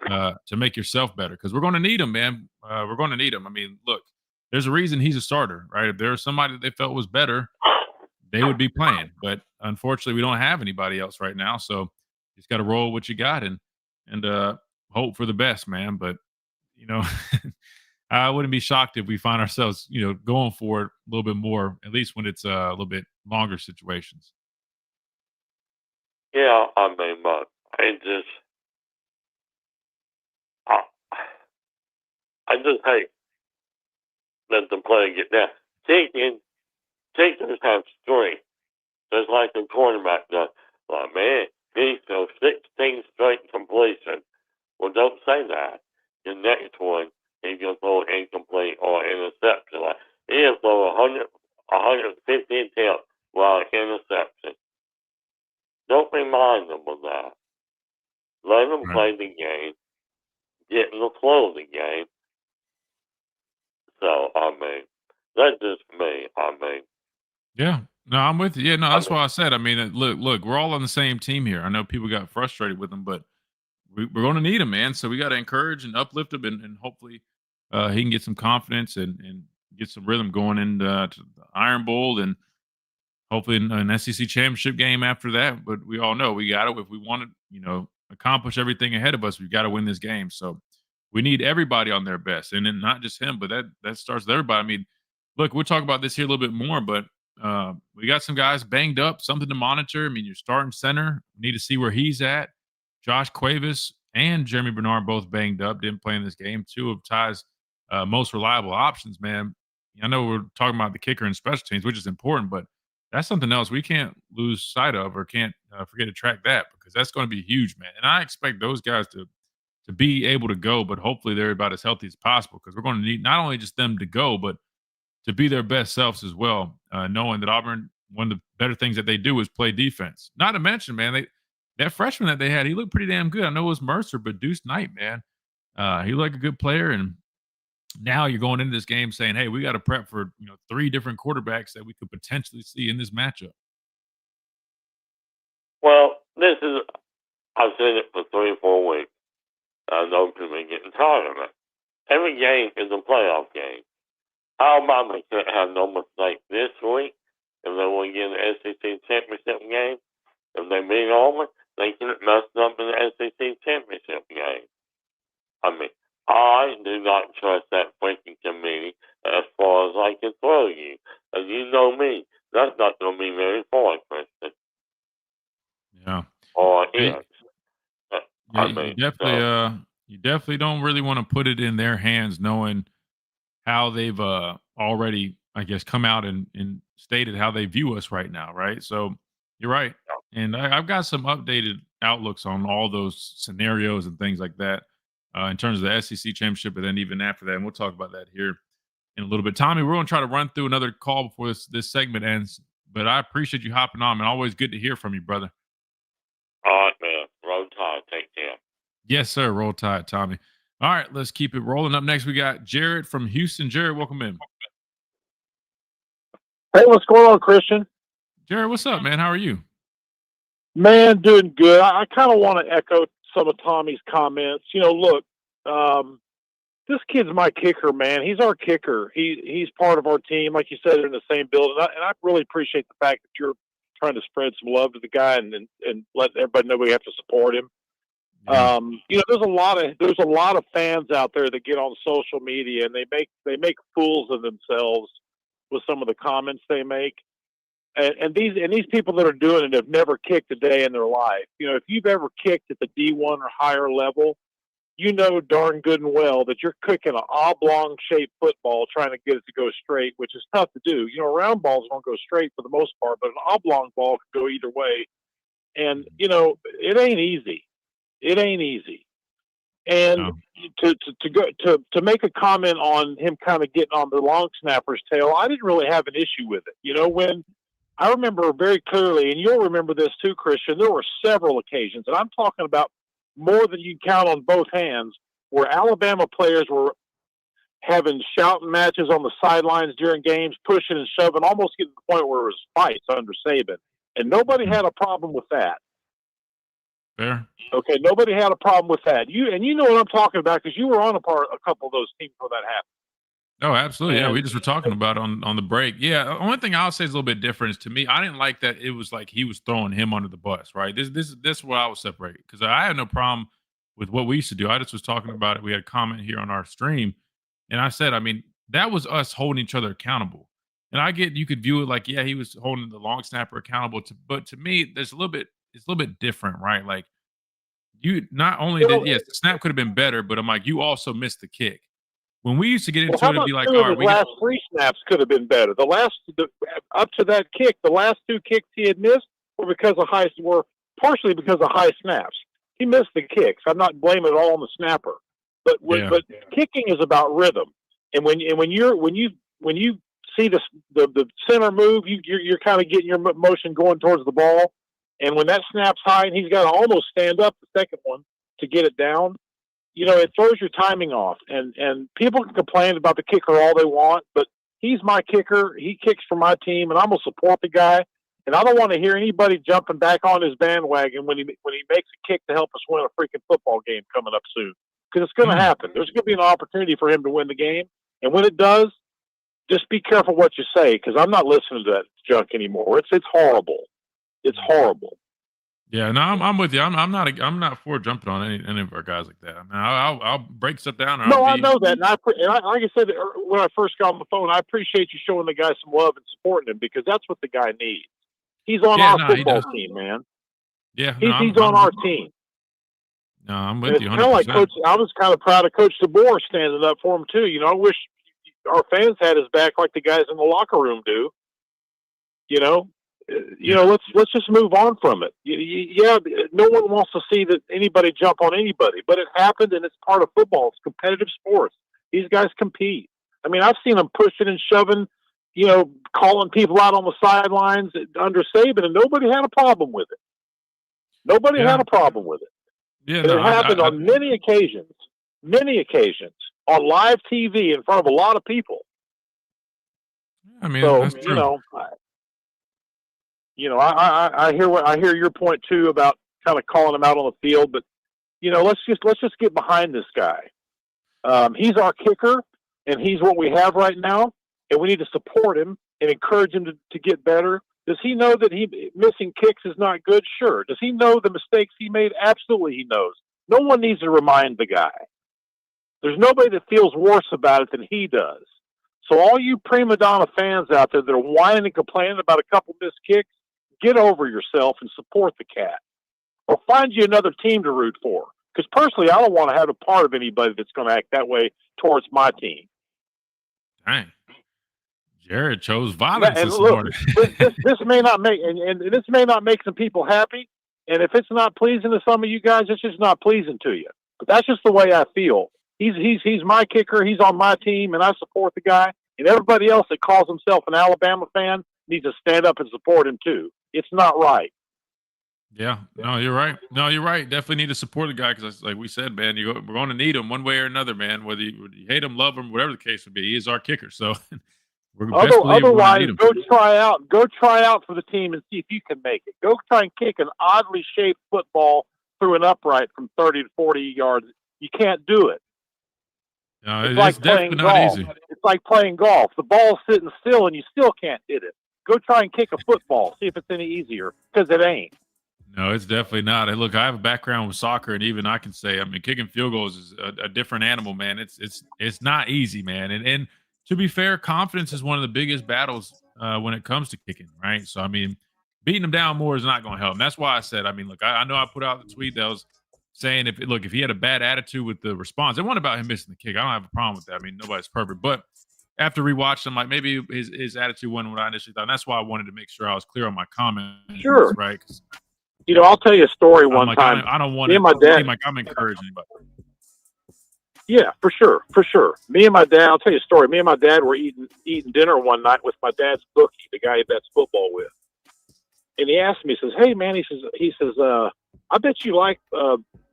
to make yourself better. Because we're going to need him, man. We're going to need him. I mean, look, there's a reason he's a starter, right? If there was somebody that they felt was better, they would be playing. But unfortunately, we don't have anybody else right now. So you just got to roll what you got and hope for the best, man. But, you know, I wouldn't be shocked if we find ourselves, going for it a little bit more, at least when it's a little bit longer situations. Yeah, I mean, but I, I just hate that the player get down. Takers have strength, just like the quarterback does. Like, man, he's so 16 straight completion. Well, don't say that. The next one, he's going to throw incomplete or interception. Like, he'll throw 150 attempts while interception. Don't remind them of that. Let them play the game, get in the flow of the game. So, I mean, that's just me. I mean, Yeah. No, I'm with you. Yeah, no, that's why I said. I mean, look, we're all on the same team here. I know people got frustrated with him, but we're going to need him, man. So we got to encourage and uplift him, and hopefully he can get some confidence and get some rhythm going into to the Iron Bowl and hopefully an SEC championship game after that. But we all know we got to, if we want to, accomplish everything ahead of us, we've got to win this game. So we need everybody on their best, and then not just him, but that starts with everybody. I mean, look, we'll talk about this here a little bit more, but we got some guys banged up, something to monitor. I mean, your starting center, we need to see where he's at. Josh Cuevas and Jeremy Bernard both banged up, didn't play in this game. Two of Ty's most reliable options, man. I know we're talking about the kicker and special teams, which is important, but that's something else we can't lose sight of or can't forget to track that, because that's going to be huge, man. And I expect those guys to be able to go, but hopefully they're about as healthy as possible, because we're going to need not only just them to go, but to be their best selves as well, knowing that Auburn, one of the better things that they do is play defense. Not to mention, man, that freshman that they had, he looked pretty damn good. I know it was Mercer, but Deuce Knight, man, he looked like a good player. And now you're going into this game saying, hey, we got to prep for, 3 different quarterbacks that we could potentially see in this matchup. well, I've seen it for 3 or 4 weeks. I know people are getting tired of it. Every game is a playoff game. Alabama can't have no mistake this week if they want to get in the SEC championship game. If they beat Auburn, they can mess up in the SEC championship game. I mean, I do not trust that freaking committee as far as I can throw you. And you know me, that's not going to be very far, Christian. Yeah. Or is. Yeah, you definitely don't really want to put it in their hands, knowing how they've already, I guess, come out and stated how they view us right now, right? So you're right. And I've got some updated outlooks on all those scenarios and things like that in terms of the SEC championship, and then even after that. And we'll talk about that here in a little bit. Tommy, we're going to try to run through another call before this segment ends, but I appreciate you hopping on, man. Always good to hear from you, brother. All right, man. Roll Tide. Take care. Yes, sir. Roll Tide, Tommy. All right, let's keep it rolling. Up next, we got Jared from Houston. Jared, welcome in. Hey, what's going on, Christian? Jared, what's up, man? How are you? Man, doing good. I kind of want to echo some of Tommy's comments. Look, this kid's my kicker, man. He's our kicker. He's part of our team. Like you said, they're in the same building. And I really appreciate the fact that you're trying to spread some love to the guy and let everybody know we have to support him. Yeah. There's a lot of fans out there that get on social media and they make fools of themselves with some of the comments they make. And these people that are doing it have never kicked a day in their life. If you've ever kicked at the D1 or higher level, you know darn good and well that you're kicking an oblong-shaped football trying to get it to go straight, which is tough to do. Round balls don't go straight for the most part, but an oblong ball can go either way. And, it ain't easy. It ain't easy. And No. to make a comment on him kind of getting on the long snapper's tail, I didn't really have an issue with it. When I remember very clearly, and you'll remember this too, Christian, there were several occasions, and I'm talking about more than you count on both hands, where Alabama players were having shouting matches on the sidelines during games, pushing and shoving, almost getting to the point where it was fights under Saban. And nobody had a problem with that. Fair. Okay, nobody had a problem with that. You know what I'm talking about, because you were on a couple of those teams where that happened. Oh, absolutely. Yeah, we just were talking about on the break. Yeah, the only thing I'll say is a little bit different is, to me, I didn't like that it was like he was throwing him under the bus, right? This is where I was separated, because I had no problem with what we used to do. I just was talking about it. We had a comment here on our stream And I said, I mean, that was us holding each other accountable. And I get you could view it like, yeah, he was holding the long snapper accountable but to me, it's a little bit different, right? Like you not only did yes, the snap could have been better, but I'm like, you also missed the kick. When we used to get into it and be like, all right, the last 3 snaps could have been better. Up to that kick, the last 2 kicks he had missed were partially because of high snaps. He missed the kicks. I'm not blaming it all on the snapper, but kicking is about rhythm. And when you see the center move, you're kind of getting your motion going towards the ball. And when that snap's high and he's got to almost stand up the second one to get it down, it throws your timing off. And people can complain about the kicker all they want, but he's my kicker. He kicks for my team, and I'm going to support the guy. And I don't want to hear anybody jumping back on his bandwagon when he makes a kick to help us win a freaking football game coming up soon. Because it's going to happen. There's going to be an opportunity for him to win the game. And when it does, just be careful what you say, because I'm not listening to that junk anymore. It's horrible. It's horrible. Yeah, no, I'm with you. I'm not for jumping on any of our guys like that. I mean, I'll break stuff down. I know that. And like I said when I first got on the phone, I appreciate you showing the guy some love and supporting him, because that's what the guy needs. He's on our football team, man. Yeah, he's on our team. No, I'm with you. 100%. Kind of like Coach. I was kind of proud of Coach DeBoer standing up for him too. I wish our fans had his back like the guys in the locker room do. Let's just move on from it. Yeah, no one wants to see that anybody jump on anybody, but it happened, and it's part of football. It's competitive sports. These guys compete. I mean, I've seen them pushing and shoving, calling people out on the sidelines under Saban, and nobody had a problem with it. Nobody had a problem with it. Yeah, it happened on many occasions on live TV in front of a lot of people. I mean, that's true. I hear your point too about kind of calling him out on the field, but let's just get behind this guy. He's our kicker, and he's what we have right now, and we need to support him and encourage him to get better. Does he know that missing kicks is not good? Sure. Does he know the mistakes he made? Absolutely, he knows. No one needs to remind the guy. There's nobody that feels worse about it than he does. So all you prima donna fans out there that are whining and complaining about a couple missed kicks, get over yourself and support the cat. Or find you another team to root for. Because personally, I don't want to have a part of anybody that's going to act that way towards my team. Dang. Jared chose violence this look, morning. this may not make and this may not make some people happy. And if it's not pleasing to some of you guys, it's just not pleasing to you. But that's just the way I feel. He's my kicker. He's on my team, and I support the guy. And everybody else that calls himself an Alabama fan needs to stand up and support him too. It's not right. Yeah, no, you're right. Definitely need to support the guy, because, like we said, man, we're going to need him one way or another, man. Whether you hate him, love him, whatever the case would be, he is our kicker. So, otherwise, go try out for the team and see if you can make it. Go try and kick an oddly shaped football through an upright from 30 to 40 yards. You can't do it. No, it's like playing golf. Easy. It's like playing golf. The ball's sitting still, and you still can't hit it. Go try and kick a football. See if it's any easier, because it ain't. No, it's definitely not. And look, I have a background with soccer, and even I can say, I mean, kicking field goals is a different animal, man. It's not easy, man. And to be fair, confidence is one of the biggest battles when it comes to kicking, right? So, I mean, beating them down more is not going to help. And that's why I said, I mean, look, I know I put out the tweet that was saying if he had a bad attitude with the response, it wasn't about him missing the kick. I don't have a problem with that. I mean, nobody's perfect. But after rewatching, I'm like, maybe his attitude wasn't what I initially thought. And that's why I wanted to make sure I was clear on my comment. Sure. Right? I'll tell you a story one time. I don't want to seem like I'm encouraging anybody. Yeah, for sure. Me and my dad, I'll tell you a story. Me and my dad were eating dinner one night with my dad's bookie, the guy he bets football with. And he asked me, he says, "Hey, man," he says, "I bet you like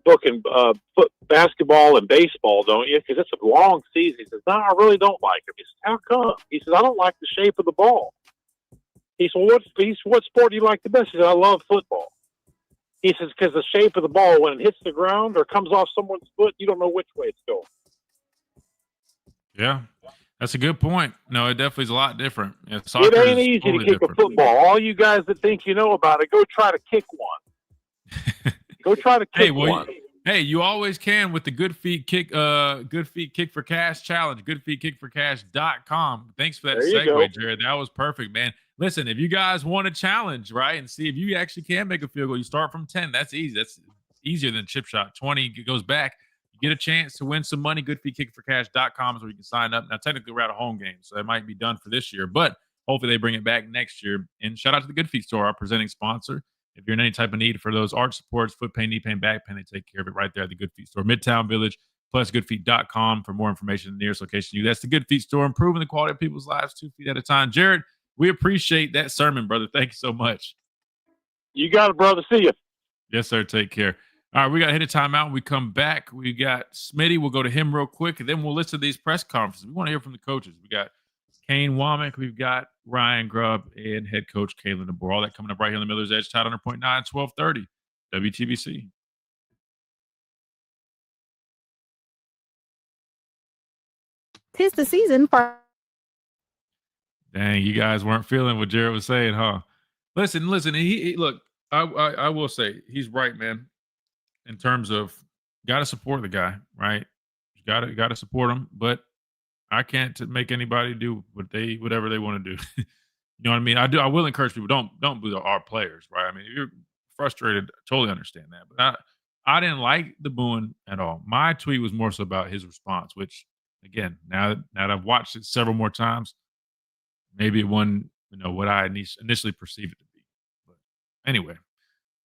booking basketball and baseball, don't you? Because it's a long season." He says, "No, I really don't like them." He says, "How come?" He says, "I don't like the shape of the ball." He said, "What sport do you like the best?" He said, "I love football." He says, "Because the shape of the ball, when it hits the ground or comes off someone's foot, you don't know which way it's going." Yeah, that's a good point. No, it definitely is a lot different. Yeah, it ain't easy to kick a football. All you guys that think you know about it, go try to kick one. Go try to kick one. Hey, you always can with the Good Feet Kick for Cash challenge, goodfeetkickforcash.com. Thanks for that There you go. segue, Jared. That was perfect, man. Listen, if you guys want a challenge, right, and see if you actually can make a field goal, you start from 10. That's easy. That's easier than chip shot. 20 goes back. You get a chance to win some money. Goodfeetkickforcash.com is where you can sign up. Now, technically, we're at a home game, so it might be done for this year, but hopefully they bring it back next year. And shout out to the Good Feet store, our presenting sponsor. If you're in any type of need for those arch supports, foot pain, knee pain, back pain, they take care of it right there at the Good Feet store, Midtown Village, plus goodfeet.com for more information in the nearest location to you. That's the Good Feet store, improving the quality of people's lives 2 feet at a time. Jared, we appreciate that sermon, brother. Thank you so much. You got it, brother. See you. Yes, sir. Take care. All right, we got to hit a timeout. When we come back, we got Smitty. We'll go to him real quick, and then we'll listen to these press conferences. We want to hear from the coaches. We got Kane Womack, we've got Ryan Grubb, and head coach Kalen DeBoer. All that coming up right here on the Miller's Edge, Tide 100.9, 1230, WTBC. Tis the season for. Dang, you guys weren't feeling what Jared was saying, huh? Listen. He look. I will say he's right, man. In terms of got to support the guy, right? Got to support him, but I can't make anybody do whatever they want to do. You know what I mean? I will encourage people don't boo our players, right? I mean, if you're frustrated, I totally understand that. But I didn't like the booing at all. My tweet was more so about his response, which again, now that I've watched it several more times, maybe it wasn't, what I initially perceived it to be. But anyway,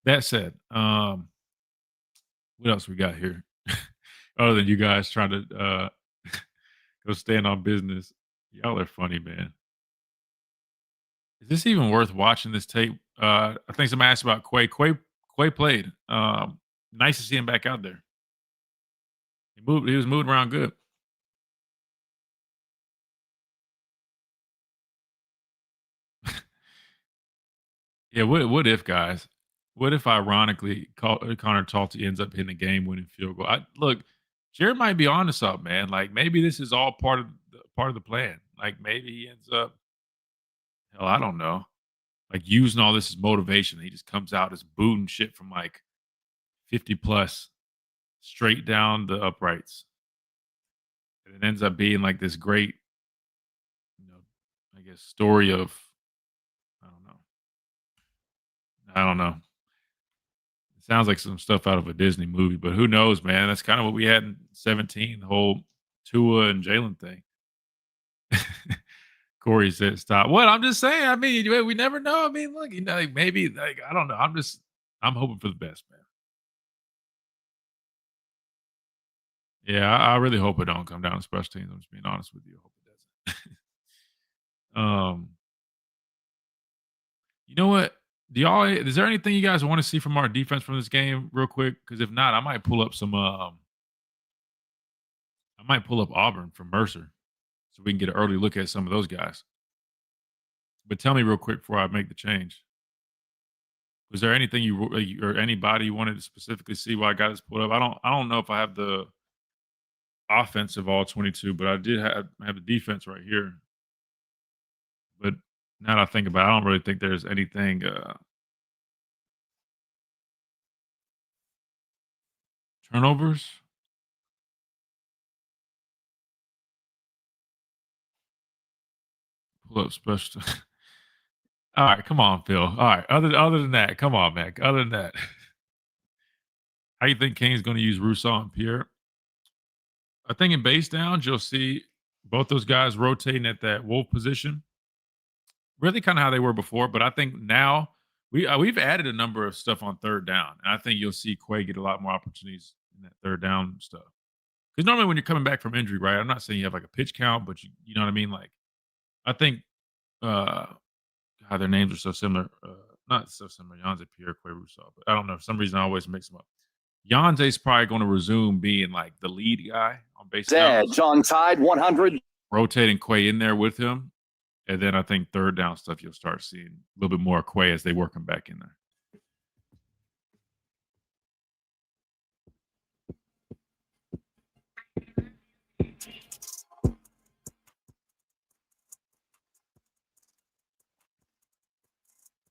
that said, what else we got here? Other than you guys trying to go stand on business. Y'all are funny, man. Is this even worth watching this tape? I think somebody asked about Quay. Quay played. Nice to see him back out there. He was moving around good. Yeah, what if, guys? What if, ironically, Connor Talty ends up hitting a game-winning field goal? Look, Jared might be on to something, man. Like, maybe this is all part of the plan. Like, maybe he ends up, hell, I don't know, like using all this as motivation. He just comes out as booting shit from like 50 plus straight down the uprights. And it ends up being like this great, I guess, story of, I don't know. It sounds like some stuff out of a Disney movie, but who knows, man? That's kind of what we had in 17, the whole Tua and Jalen thing. Corey said, "Stop." What? I'm just saying. I mean, we never know. I mean, look, like maybe, like I don't know. I'm hoping for the best, man. Yeah, I really hope it don't come down to special teams. I'm just being honest with you. I hope it doesn't. You know what? Is there anything you guys want to see from our defense from this game, real quick? Because if not, I might pull up Auburn from Mercer, so we can get an early look at some of those guys. But tell me real quick before I make the change. Was there anything you or anybody you wanted to specifically see while I got this pulled up? I don't know if I have the offensive all 22, but I did have the defense right here. But now that I think about it, I don't really think there's anything turnovers. Pull up special. All right, come on, Phil. All right, other than that, come on, man. Other than that, how you think Kane's going to use Rousseau and Pierre? I think in base downs, you'll see both those guys rotating at that Wolf position. Really kind of how they were before, but I think now we've added a number of stuff on third down, and I think you'll see Quay get a lot more opportunities in that third down stuff. Because normally when you're coming back from injury, right? I'm not saying you have like a pitch count, but you know what I mean. Like, I think God, their names are so similar. Not so similar. Yanze Pierre, Quay Rousseau, but I don't know. For some reason, I always mix them up. Yanze's probably going to resume being like the lead guy on base downs. John Tide 100. Rotating Quay in there with him. And then I think third down stuff, you'll start seeing a little bit more Quay as they work him back in there.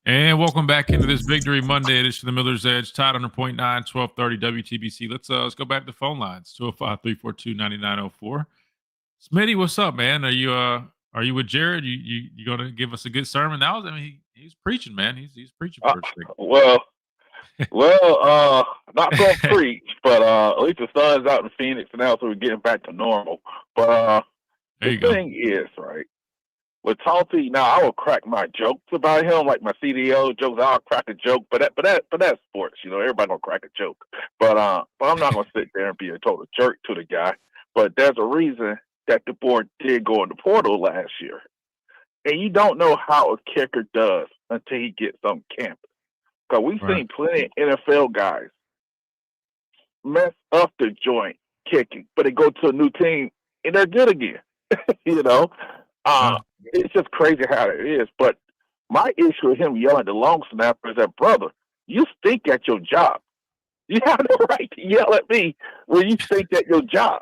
And welcome back into this Victory Monday edition of the Miller's Edge. Tied under 0.9, 1230 WTBC. Let's go back to the phone lines. 205-342-9904. Smitty, what's up, man? Are you with Jared? You gonna give us a good sermon? He's preaching, man. He's preaching for a second. Not gonna preach, but at least the sun's out in Phoenix now, so we're getting back to normal. But the thing is, right, with Talty, now I will crack my jokes about him, like my CDO jokes. I'll crack a joke, but that's sports, everybody gonna crack a joke. But I'm not gonna sit there and be a total jerk to the guy. But there's a reason that the board did go in the portal last year, and you don't know how a kicker does until he gets on campus. Because we've seen plenty of NFL guys mess up the joint kicking, but they go to a new team and they're good again. It's just crazy how it is. But my issue with him yelling at the long snapper is that, brother, you stink at your job. You have no right to yell at me when you stink at your job.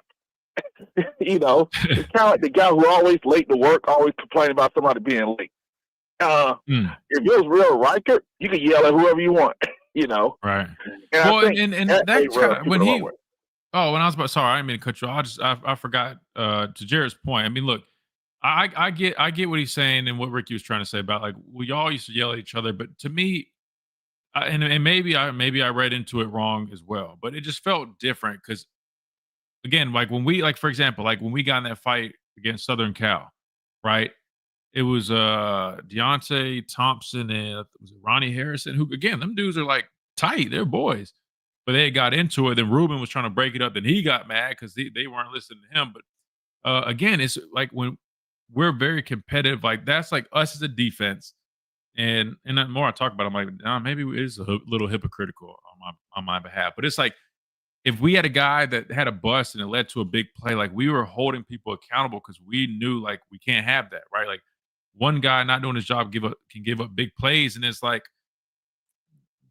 It's kind of like the guy who always late to work, always complaining about somebody being late. If it was real Riker, you could yell at whoever you want, Right. And and that's kind of when he. Oh, when I was about, sorry, I didn't mean to cut you off. I forgot to Jared's point. I mean, look, I get what he's saying and what Ricky was trying to say about, like, we all used to yell at each other, but to me, and maybe I read into it wrong as well, but it just felt different because, again, like when we, like, for example, like when we got in that fight against Southern Cal, right? It was Deontay Thompson and was it Ronnie Harrison, who, again, them dudes are like tight. They're boys. But they got into it. Then Ruben was trying to break it up. Then he got mad because they weren't listening to him. But again, it's like when we're very competitive, like that's like us as a defense. And the more I talk about it, I'm like, nah, maybe it is a little hypocritical on my behalf. But it's like, if we had a guy that had a bust and it led to a big play, like we were holding people accountable because we knew, like, we can't have that, right? Like, one guy not doing his job can give up big plays, and it's like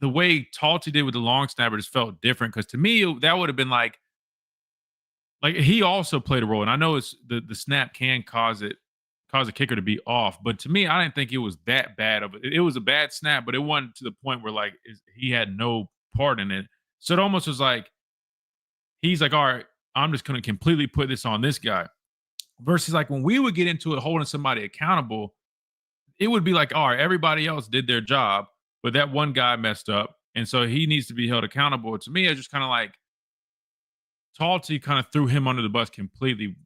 the way Talty did with the long snapper just felt different because to me that would have been like he also played a role, and I know it's the snap can cause a kicker to be off, but to me I didn't think it was that bad of it. It was a bad snap, but it wasn't to the point where like he had no part in it. So it almost was like he's like, all right, I'm just going to completely put this on this guy. Versus like when we would get into it holding somebody accountable, it would be like, all right, everybody else did their job, but that one guy messed up, and so he needs to be held accountable. To me, it's just kind of like Talty kind of threw him under the bus completely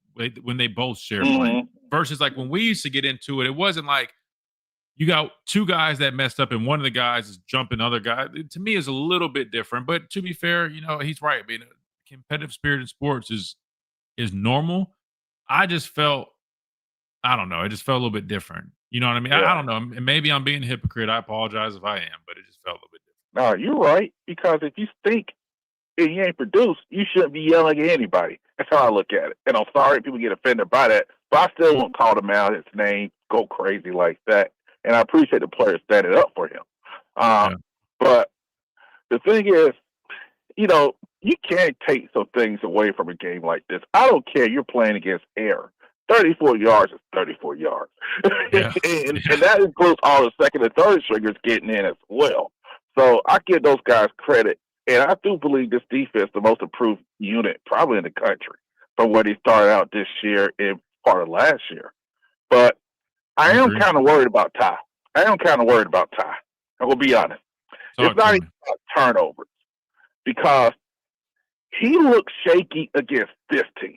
when they both shared blame. Versus like when we used to get into it, it wasn't like you got two guys that messed up and one of the guys is jumping other guys. To me, is a little bit different. But to be fair, he's right. I mean, competitive spirit in sports is normal. I just felt, I don't know, it just felt a little bit different. You know what I mean? Yeah. I don't know. Maybe I'm being a hypocrite. I apologize if I am, but it just felt a little bit different. No, you're right. Because if you stink and you ain't produced, you shouldn't be yelling at anybody. That's how I look at it. And I'm sorry people get offended by that, but I still won't call him out, his name, go crazy like that. And I appreciate the players standing up for him. But the thing is, you can't take some things away from a game like this. I don't care. You're playing against air. 34 yards is 34 yards. Yeah. and that includes all the second and third stringers getting in as well. So I give those guys credit. And I do believe this defense is the most improved unit probably in the country from what he started out this year and part of last year. But I am kind of worried about Ty. I'm going to be honest. It's not even about turnovers because he looks shaky against this team.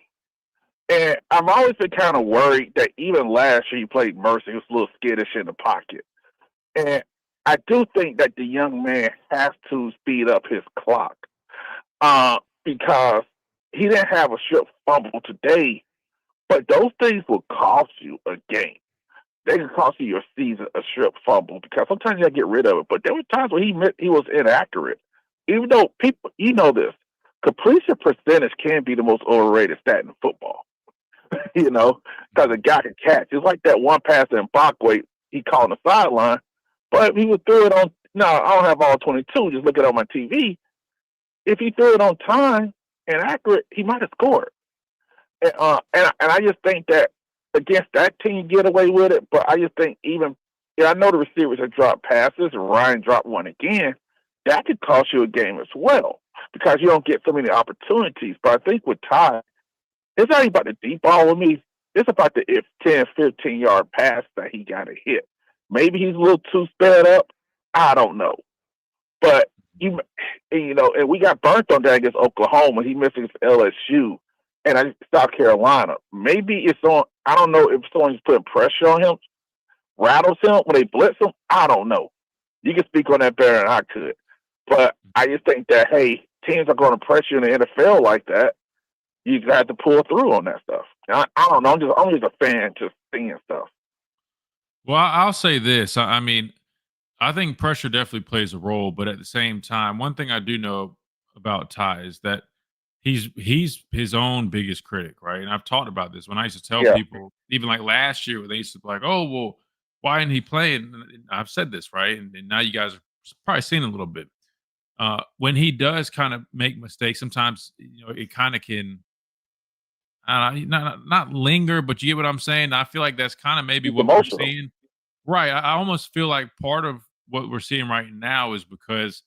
And I've always been kind of worried that even last year he played Mercy, he was a little skittish in the pocket. And I do think that the young man has to speed up his clock because he didn't have a strip fumble today, but those things will cost you a game. They can cost you your season a strip fumble because sometimes you got to get rid of it. But there were times where he was inaccurate. Even though people, this, completion percentage can be the most overrated stat in football. Because a guy can catch. It's like that one pass in Bakwe he caught on the sideline, but he would throw it on. No, I don't have all 22. Just look at it on my TV. If he threw it on time and accurate, he might have scored. And I just think that against that team, get away with it. But I just think even I know the receivers have dropped passes, and Ryan dropped one again. That could cost you a game as well because you don't get so many opportunities. But I think with Ty, it's not even about the deep ball with me. It's about the 10, 15-yard pass that he got to hit. Maybe he's a little too sped up. I don't know. But, and we got burnt on that against Oklahoma. He missed against LSU and South Carolina. Maybe it's on, I don't know if someone's putting pressure on him, rattles him when they blitz him. I don't know. You can speak on that better than I could. But I just think that, hey, teams are going to pressure in the NFL like that. You just have to pull through on that stuff. I don't know. I'm just a fan just seeing stuff. Well, I'll say this. I mean, I think pressure definitely plays a role, but at the same time, one thing I do know about Ty is that he's his own biggest critic, right? And I've talked about this when I used to tell people, even like last year, where they used to be like, "Oh, well, why isn't he playing?" And I've said this, right? And now you guys are probably seeing a little bit. When he does kind of make mistakes, sometimes it kind of can not linger, but you get what I'm saying. I feel like that's kind of maybe It's what emotional. we're seeing, right? I almost feel like part of what we're seeing right now is because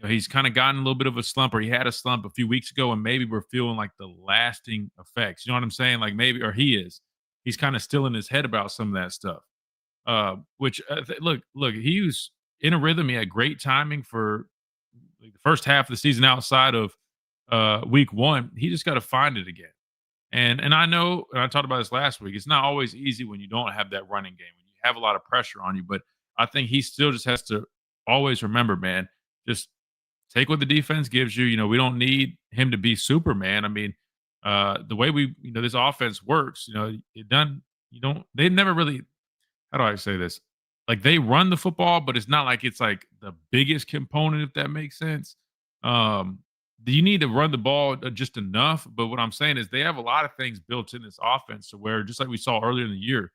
he's kind of gotten a little bit of a slump, or he had a slump a few weeks ago, and maybe we're feeling like the lasting effects. You know what I'm saying? Like maybe, or he's kind of still in his head about some of that stuff. Which look, he was in a rhythm. He had great timing for the first half of the season outside of week one. He just got to find it again. And I know, and I talked about this last week, it's not always easy when you don't have that running game, when you have a lot of pressure on you. But I think he still just has to always remember, man, just take what the defense gives you. We don't need him to be Superman. I mean, the way this offense works, they never really, how do I say this? Like they run the football, but it's not like it's like the biggest component, if that makes sense. You need to run the ball just enough. But what I'm saying is they have a lot of things built in this offense to where, just like we saw earlier in the year,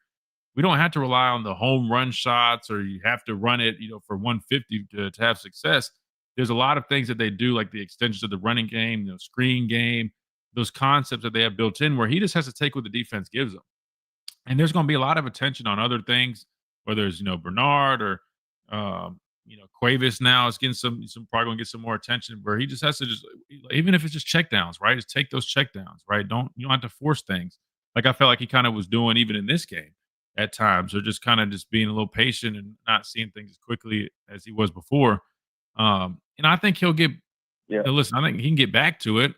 we don't have to rely on the home run shots, or you have to run it, for 150 to have success. There's a lot of things that they do, like the extensions of the running game, screen game, those concepts that they have built in, where he just has to take what the defense gives him. And there's going to be a lot of attention on other things, whether it's Bernard or Cuevas now is getting some probably going to get some more attention, where he just has to even if it's just checkdowns, right? Just take those checkdowns, right? You don't have to force things. Like I felt like he kind of was doing even in this game at times, or just kind of just being a little patient and not seeing things as quickly as he was before. And I think he'll get. Listen, I think he can get back to it.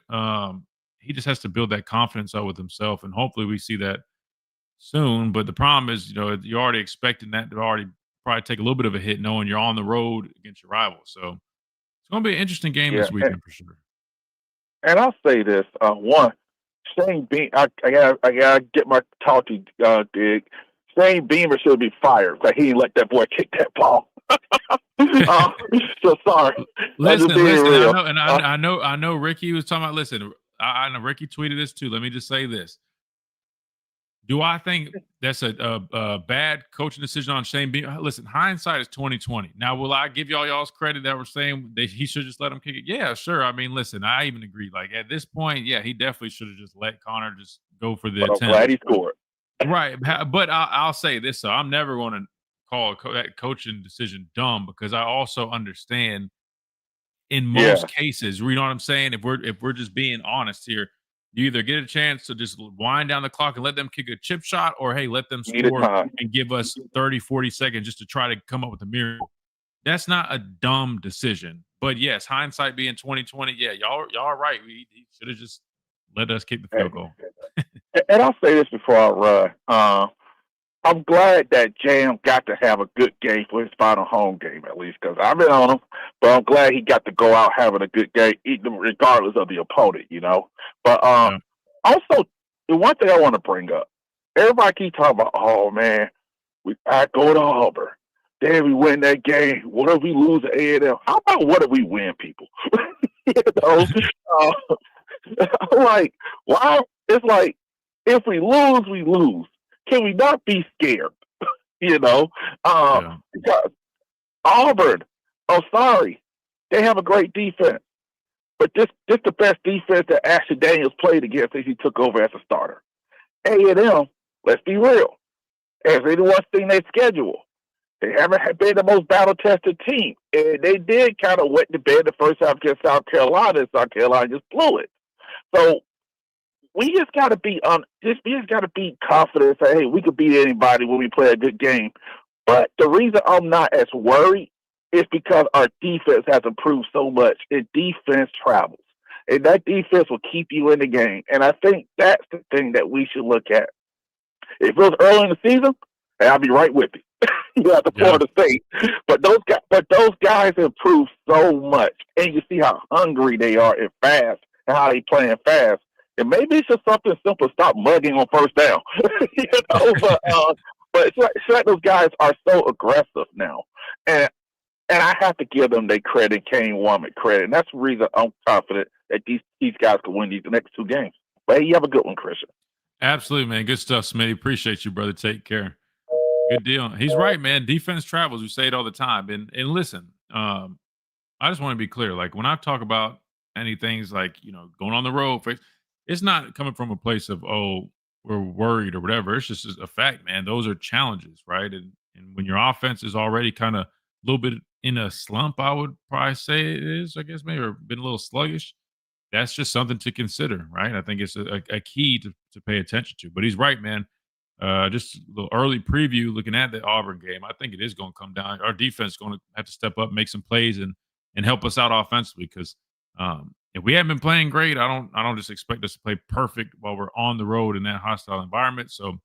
He just has to build that confidence up with himself, and hopefully we see that soon. But the problem is, you're already expecting that to already probably take a little bit of a hit, knowing you're on the road against your rival. So it's going to be an interesting game this weekend for sure. And I'll say this: one, Shane Beamer, I gotta get my talkie dig. Shane Beamer should be fired because he didn't let that boy kick that ball. So sorry. Listen. I know Ricky was talking about. Listen, I know Ricky tweeted this too. Let me just say this. Do I think that's a bad coaching decision on Shane Beamer? Listen, hindsight is 20/20. Now, will I give y'all's credit that we're saying that he should just let him kick it? Yeah, sure. I mean, listen, I even agree. Like at this point, yeah, he definitely should have just let Connor just go for the attempt. I'm glad he scored. Right, but I'll say this: so I'm never going to call that coaching decision dumb, because I also understand in most cases, you know what I'm saying? If we're just being honest here, you either get a chance to just wind down the clock and let them kick a chip shot, or, hey, let them score and give us 30, 40 seconds just to try to come up with a miracle. That's not a dumb decision. But, yes, hindsight being 20/20, yeah, y'all are right. He should have just let us kick the field goal. And I'll say this before I run. I'm glad that Jam got to have a good game for his final home game, at least, because I've been on him. But I'm glad he got to go out having a good game, regardless of the opponent, But also, the one thing I want to bring up, everybody keeps talking about, oh, man, I go to Auburn. Then we win that game. What if we lose to A&M? How about what if we win, people? I'm like, wow. It's like, if we lose, we lose. Can we not be scared? Because Auburn, sorry, they have a great defense, but this the best defense that Ashton Daniels played against since he took over as a starter. A&M, let's be real, as they do one thing they schedule. They haven't been the most battle-tested team. And they did kind of wet the bed the first half against South Carolina, and South Carolina just blew it. So we just got to be we just got to be confident and say, hey, we could beat anybody when we play a good game. But the reason I'm not as worried is because our defense has improved so much. And defense travels. And that defense will keep you in the game. And I think that's the thing that we should look at. If it was early in the season, I'll be right with you. You have to Florida State. But those guys improved so much. And you see how hungry they are and fast and how they playing fast. And maybe it's just something simple. Stop mugging on first down. But it's like those guys are so aggressive now. And I have to give them their credit, Kane Womack credit. And that's the reason I'm confident that these guys can win these next two games. But hey, you have a good one, Christian. Absolutely, man. Good stuff, Smitty. Appreciate you, brother. Take care. Good deal. He's right, man. Defense travels. We say it all the time. And listen, I just want to be clear. Like when I talk about any things like, going on the road, it's not coming from a place of, oh, we're worried or whatever. It's just a fact, man. Those are challenges, right? And when your offense is already kind of a little bit in a slump, I would probably say it is, I guess, maybe, or been a little sluggish. That's just something to consider, right? I think it's a key to pay attention to. But he's right, man. Just a little early preview looking at the Auburn game. I think it is going to come down. Our defense is going to have to step up, make some plays, and help us out offensively. Because if we haven't been playing great, I don't just expect us to play perfect while we're on the road in that hostile environment. So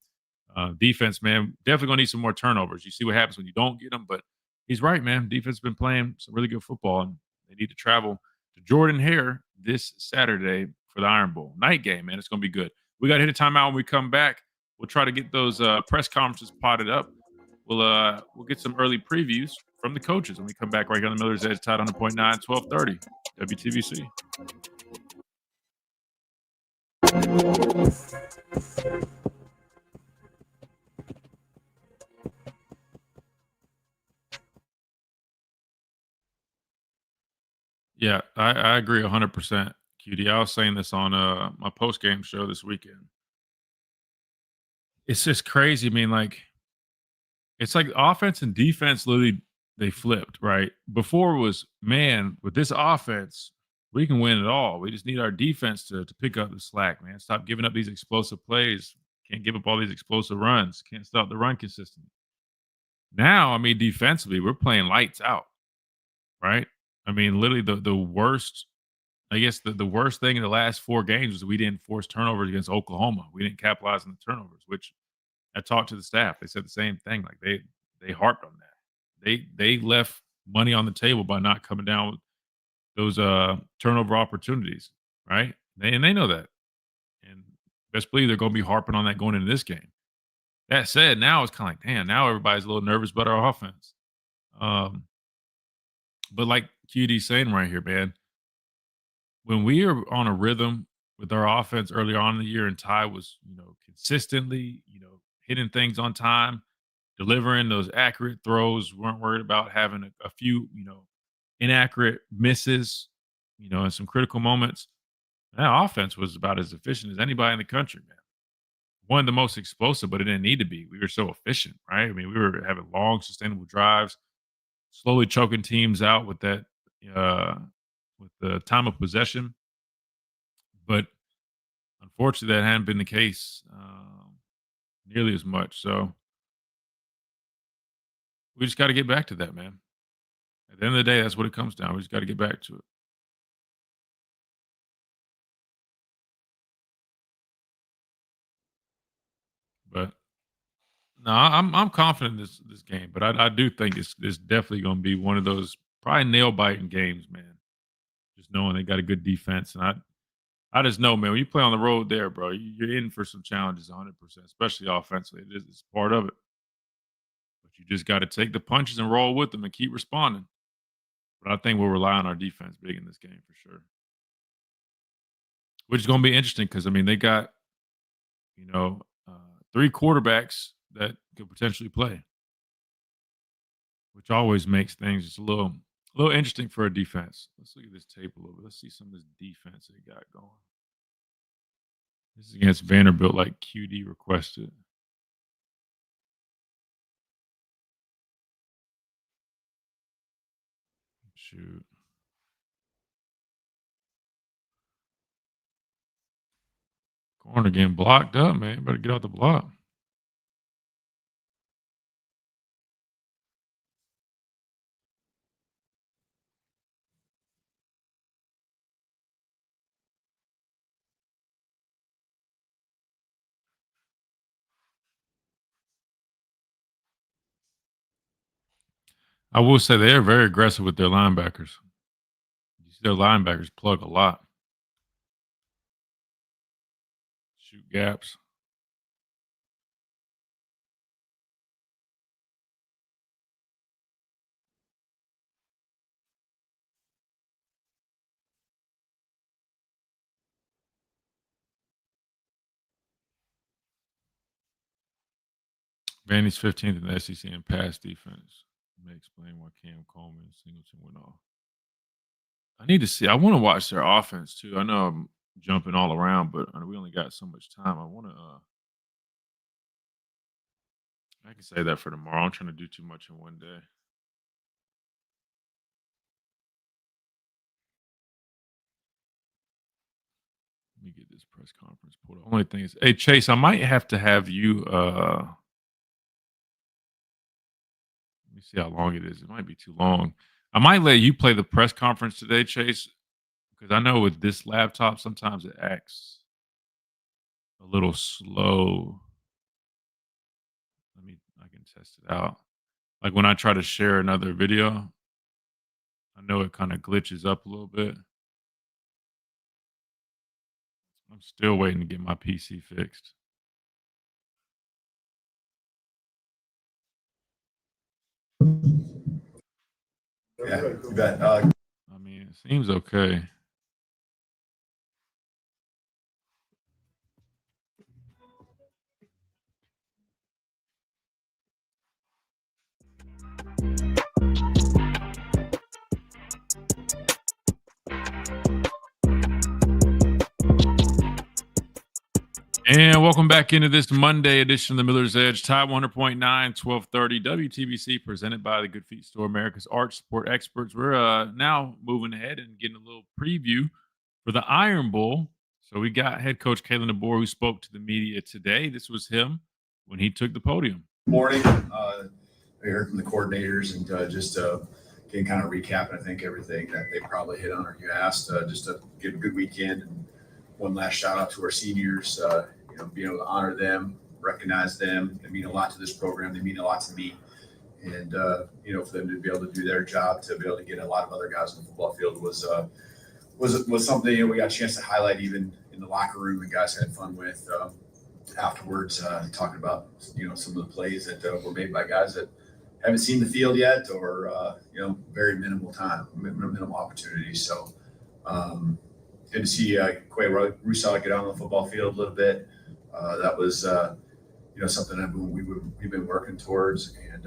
defense, man, definitely going to need some more turnovers. You see what happens when you don't get them. But he's right, man. Defense has been playing some really good football, and they need to travel to Jordan-Hare this Saturday for the Iron Bowl. Night game, man. It's going to be good. We got to hit a timeout when we come back. We'll try to get those press conferences potted up. We'll get some early previews from the coaches when we come back right here on the Miller's Edge, Tide 100.9, 1230, WTBC. Yeah, I agree 100%, QD. I was saying this on my post-game show this weekend. It's just crazy. I mean, like, it's like offense and defense literally, they flipped, right? Before it was, man, with this offense, we can win it all. We just need our defense to pick up the slack, man. Stop giving up these explosive plays. Can't give up all these explosive runs. Can't stop the run consistently. Now, I mean, defensively, we're playing lights out, right? I mean, literally the worst, I guess the worst thing in the last 4 games was we didn't force turnovers against Oklahoma. We didn't capitalize on the turnovers, which I talked to the staff. They said the same thing. Like they harped on that. They left money on the table by not coming down with those turnover opportunities, right? And they know that. And best believe they're going to be harping on that going into this game. That said, now it's kind of like, damn, now everybody's a little nervous about our offense. But like QD's saying right here, man, when we are on a rhythm with our offense earlier on in the year and Ty was, consistently, hitting things on time, delivering those accurate throws, weren't worried about having a few, inaccurate misses, in some critical moments. That offense was about as efficient as anybody in the country, man. One of the most explosive, but it didn't need to be. We were so efficient, right? I mean, we were having long, sustainable drives, slowly choking teams out with that, with the time of possession. But unfortunately, that hadn't been the case nearly as much. So we just got to get back to that, man. At the end of the day, that's what it comes down. We just got to get back to it. But no, I'm confident in this game. But I do think it's definitely going to be one of those probably nail biting games, man. Just knowing they got a good defense, and I just know, man, when you play on the road there, bro, you're in for some challenges 100%, especially offensively. It's part of it. But you just got to take the punches and roll with them and keep responding. But I think we'll rely on our defense big in this game for sure. Which is going to be interesting because, I mean, they got, 3 quarterbacks that could potentially play, which always makes things just a little interesting for a defense. Let's look at this tape a little bit. Let's see some of this defense they got going. This is against Vanderbilt, like QD requested. Shoot. Corner getting blocked up, man. Better get out the block. I will say they are very aggressive with their linebackers. You see their linebackers plug a lot. Shoot gaps. Vandy's 15th in the SEC in pass defense. May explain why Cam Coleman and Singleton went off. I need to see. I want to watch their offense too. I know I'm jumping all around, but we only got so much time. I want to. I can say that for tomorrow. I'm trying to do too much in one day. Let me get this press conference pulled up. Only thing is, hey Chase, I might have to have you. Let me see how long it is. It might be too long. I might let you play the press conference today, Chase, because I know with this laptop sometimes it acts a little slow. I can test it out. Like when I try to share another video, I know it kind of glitches up a little bit. I'm still waiting to get my PC fixed. Yeah, you bet. I mean, it seems okay. And welcome back into this Monday edition of the Miller's Edge. Tide 100.9, 1230 WTBC, presented by the Good Feet Store, America's Arch Sport Experts. We're now moving ahead and getting a little preview for the Iron Bowl. So we got head coach Kalen DeBoer, who spoke to the media today. This was him when he took the podium. Morning. We heard from the coordinators and just again, kind of recapping, I think, everything that they probably hit on or you asked, just to give a good weekend. And one last shout out to our seniors, being able to honor them, recognize them. They mean a lot to this program. They mean a lot to me. And, for them to be able to do their job, to be able to get a lot of other guys on the football field was something we got a chance to highlight even in the locker room and guys had fun with afterwards, talking about, some of the plays that were made by guys that haven't seen the field yet or, very minimal opportunities. So good to see Quay Roussel get on the football field a little bit. That was, something that we've been working towards, and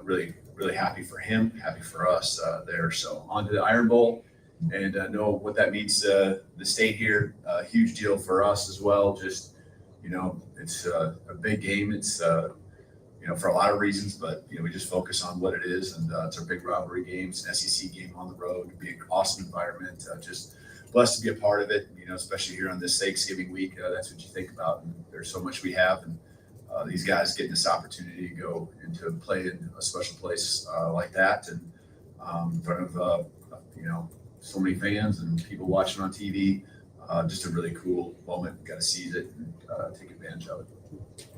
really, really happy for him, happy for us there. So on to the Iron Bowl, and know what that means to the state here. A huge deal for us as well. Just, it's a big game. It's, for a lot of reasons, but, we just focus on what it is, and it's our big rivalry game. It's an SEC game on the road. It'd be an awesome environment. Just blessed to be a part of it, especially here on this Thanksgiving week. That's what you think about. And there's so much we have. And these guys getting this opportunity to go and to play in a special place like that. And in front of, so many fans and people watching on TV. Just a really cool moment. Got to seize it and take advantage of it.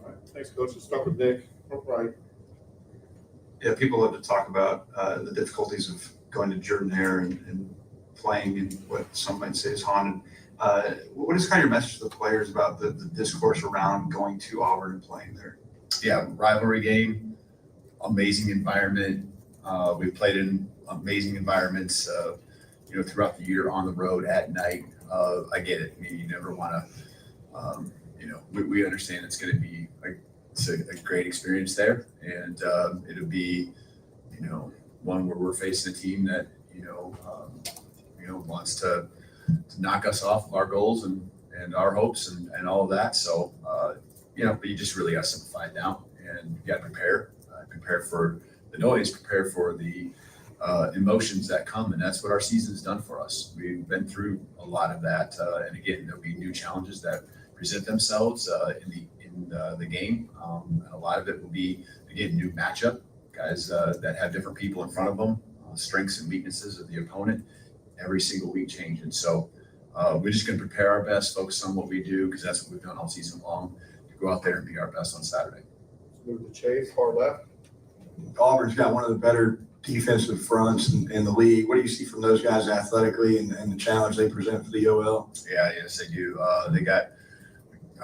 All right. Thanks, Coach. Let's start with Nick. Right. Yeah, people love to talk about the difficulties of going to Jordan-Hare and playing in what some might say is haunted. What is kind of your message to the players about the discourse around going to Auburn and playing there? Yeah, rivalry game, amazing environment. We've played in amazing environments, throughout the year on the road at night. I get it. I mean, you never want to, we understand it's going to be it's a great experience there, and it'll be, one where we're facing a team that wants to knock us off of our goals and our hopes and all of that. So but you just really got to simplify it down, and you got to prepare for the noise, prepare for the emotions that come, and that's what our season's done for us. We've been through a lot of that, and again, there'll be new challenges that present themselves in the game. A lot of it will be, again, new matchup, guys that have different people in front of them, strengths and weaknesses of the opponent. Every single week changing. So we're just going to prepare our best, focus on what we do, because that's what we've done all season long, to go out there and be our best on Saturday. Move to Chase, far left. Auburn's got one of the better defensive fronts in the league. What do you see from those guys athletically and the challenge they present for the OL? Yeah, yes, they do. They got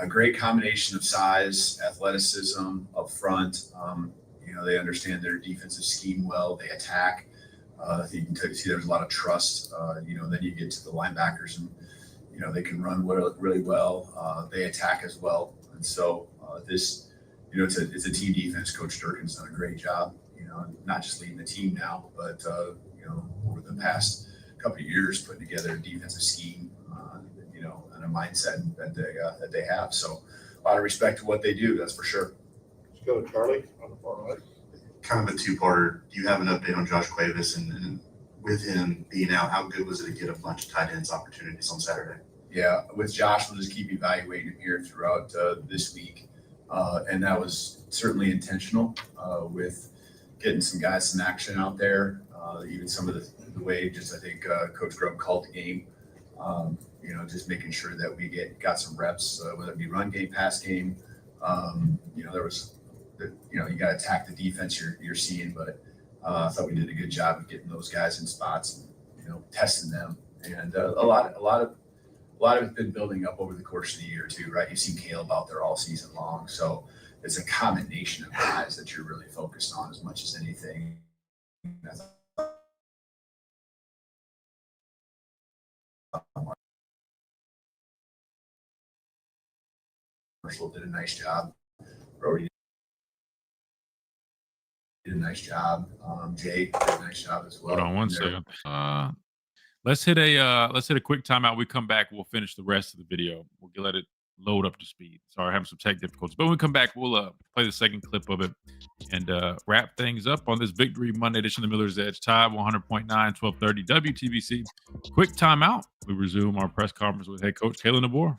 a great combination of size, athleticism up front. They understand their defensive scheme well. They attack. You can see there's a lot of trust. Then you get to the linebackers, and they can run really well. They attack as well, and so this, it's a team defense. Coach Durkin's done a great job. Not just leading the team now, but over the past couple of years, putting together a defensive scheme, and a mindset that they have. So a lot of respect to what they do. That's for sure. Let's go to Charlie on the far right. Kind of a two-parter. Do you have an update on Josh Cuevas, and with him being out, how good was it to get a bunch of tight ends opportunities on Saturday? Yeah, with Josh, we'll just keep evaluating him here throughout this week, and that was certainly intentional with getting some guys some action out there. Even some of the way, just I think Coach Grubb called the game. Just making sure that we got some reps, whether it be run game, pass game. There was. You got to attack the defense you're seeing, but I thought we did a good job of getting those guys in spots, and, testing them. And a lot of it's been building up over the course of the year too, right? You've seen Caleb out there all season long, so it's a combination of guys that you're really focused on as much as anything. Marshall did a nice job. Brody did a nice job. Jake did a nice job as well. Hold on one second. Let's hit a quick timeout. We come back, we'll finish the rest of the video. We'll let it load up to speed. Sorry, having some tech difficulties. But when we come back, we'll play the second clip of it and wrap things up on this Victory Monday edition of the Miller's Edge. Tide 100.9, 1230 WTBC. Quick timeout. We resume our press conference with head coach Kalen DeBoer.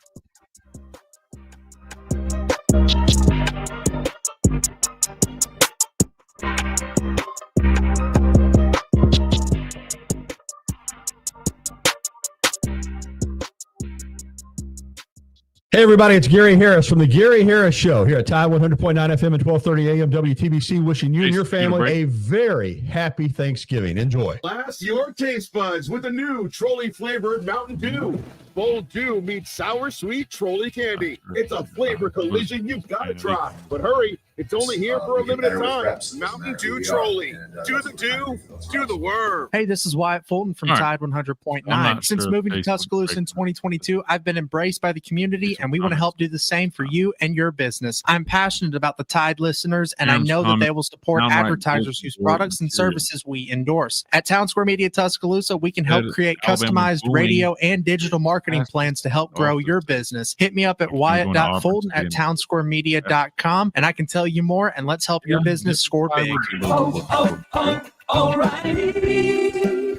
Hey, everybody, it's Gary Harris from the Gary Harris Show here at Tide 100.9 FM and 1230 AM WTBC, wishing you and your family a very happy Thanksgiving. Enjoy. Blast your taste buds with the new trolley-flavored Mountain Dew. Bold Dew meets sour sweet trolley candy. It's a flavor collision you've got to try. But hurry, it's only here for a limited time. Mountain Dew Trolley. Do the dew, do the worm. Hey, this is Wyatt Fulton from Tide 100.9. Since moving to Tuscaloosa in 2022, I've been embraced by the community, and we want to help do the same for you and your business. I'm passionate about the Tide listeners, and I know that they will support advertisers whose products and services we endorse. At Town Square Media Tuscaloosa, we can help create customized radio and digital marketing plans to help grow your business. Hit me up at wyatt.fulton@townsquaremedia.com, and I can tell you more, and let's help your business score big.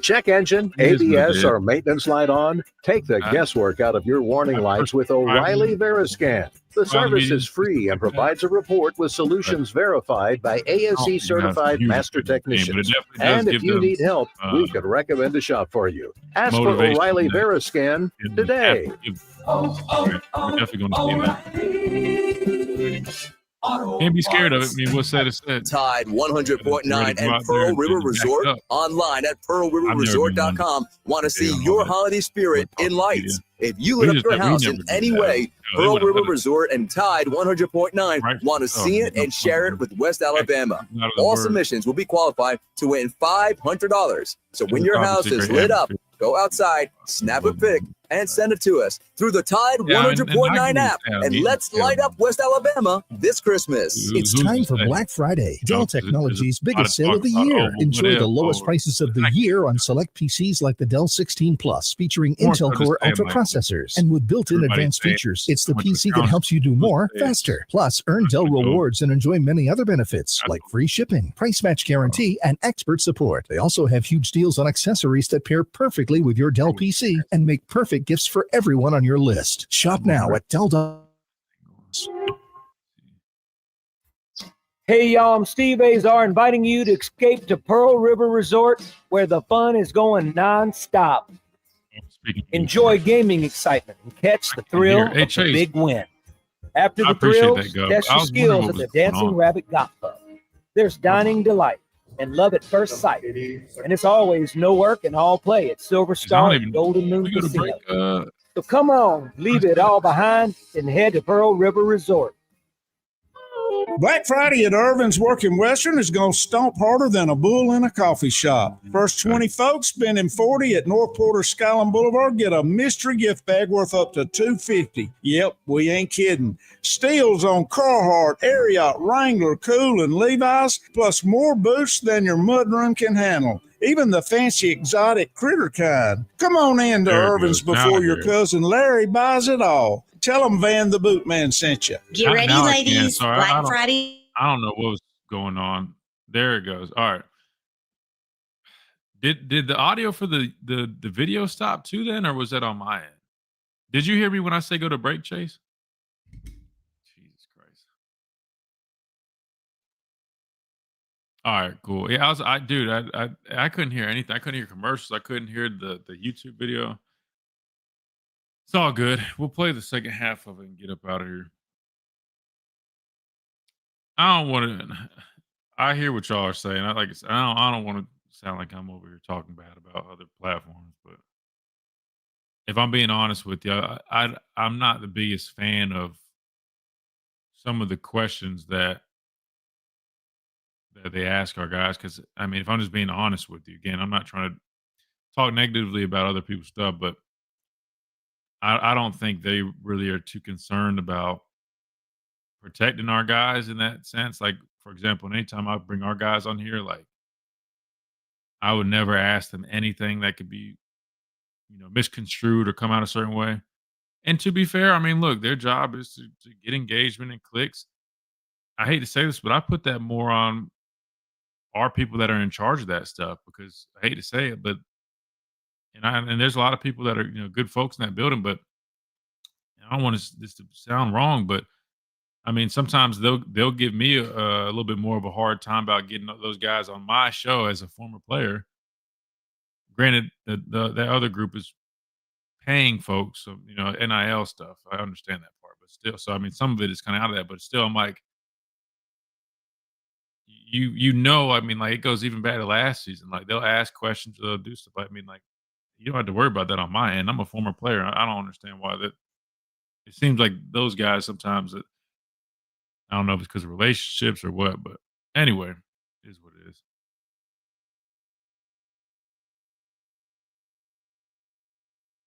Check engine, ABS, or maintenance light on? Take the guesswork out of your warning lights with O'Reilly Veriscan. The service is free and provides a report with solutions verified by ASE certified master technicians. And if you need help, we could recommend a shop for you. Ask for O'Reilly Veriscan today. We're definitely going to see that. Can't be scared of it. I mean, what's that? Tide 100.9 and Pearl River Resort online at pearlriverresort.com. Want to see your holiday spirit in lights? If you lit up your house in any way, Pearl River Resort and Tide 100.9 want to see it and share it with West Alabama. All submissions will be qualified to win $500. So when your house is lit up, go outside, snap a pic, and send it to us through the Tide 100.9 app. And let's light up West Alabama this Christmas. It's time for Black Friday, Dell Technologies' biggest sale of the year. Enjoy the lowest prices of the year on select PCs like the Dell 16 Plus, featuring Intel Core Ultra processors. And with built-in advanced features, it's the PC that helps you do more faster. Plus, earn Dell rewards and enjoy many other benefits like free shipping, price match guarantee, and expert support. They also have huge deals on accessories that pair perfectly with your Dell PC and make perfect gifts for everyone on your list. Shop now at Dell. Hey y'all, I'm Steve Azar inviting you to escape to Pearl River Resort where the fun is going non-stop. Enjoy gaming excitement and catch the thrill of the big win. After the thrills, test your skills at the Dancing Rabbit Golf Club. There's dining delight and love at first sight. And it's always no work and all play at Silver Star and Golden Moon Casino. So come on, leave it all behind and head to Pearl River Resort. Black Friday at Irvin's Working Western is going to stomp harder than a bull in a coffee shop. First 20 folks spending $40 at North Porter Skyline Boulevard get a mystery gift bag worth up to $250. Yep, we ain't kidding. Steals on Carhartt, Ariat, Wrangler, Kool, and Levi's, plus more boots than your mudroom can handle. Even the fancy exotic critter kind. Come on in to Irvin's before your cousin Larry buys it all. Tell them Van the Bootman sent you. Get ready, ladies. Black Friday. I don't know what was going on. There it goes. All right. Did the audio for the video stop too then, or was that on my end? Did you hear me when I say go to break, Chase? Jesus Christ. All right, cool. Yeah, I couldn't hear anything. I couldn't hear commercials. I couldn't hear the YouTube video. It's all good. We'll play the second half of it and get up out of here. I don't want to. I hear what y'all are saying. I don't want to sound like I'm over here talking bad about other platforms, but if I'm being honest with you, I'm not the biggest fan of some of the questions that they ask our guys. Because I mean, if I'm just being honest with you, again, I'm not trying to talk negatively about other people's stuff, but I don't think they really are too concerned about protecting our guys in that sense. Like, for example, anytime I bring our guys on here, like, I would never ask them anything that could be, misconstrued or come out a certain way. And to be fair, I mean, look, their job is to get engagement and clicks. I hate to say this, but I put that more on our people that are in charge of that stuff, because I hate to say it, but and there's a lot of people that are good folks in that building, but I don't want this to sound wrong, but I mean sometimes they'll give me a little bit more of a hard time about getting those guys on my show as a former player. Granted, that other group is paying folks, so NIL stuff. I understand that part, but still, so I mean some of it is kind of out of that, but still, I'm like, I mean, like, it goes even back to last season. Like, they'll ask questions, they'll do stuff. I mean, like, you don't have to worry about that on my end. I'm a former player. I don't understand why that. It seems like those guys sometimes that I don't know if it's because of relationships or what, but anyway, it is what it is.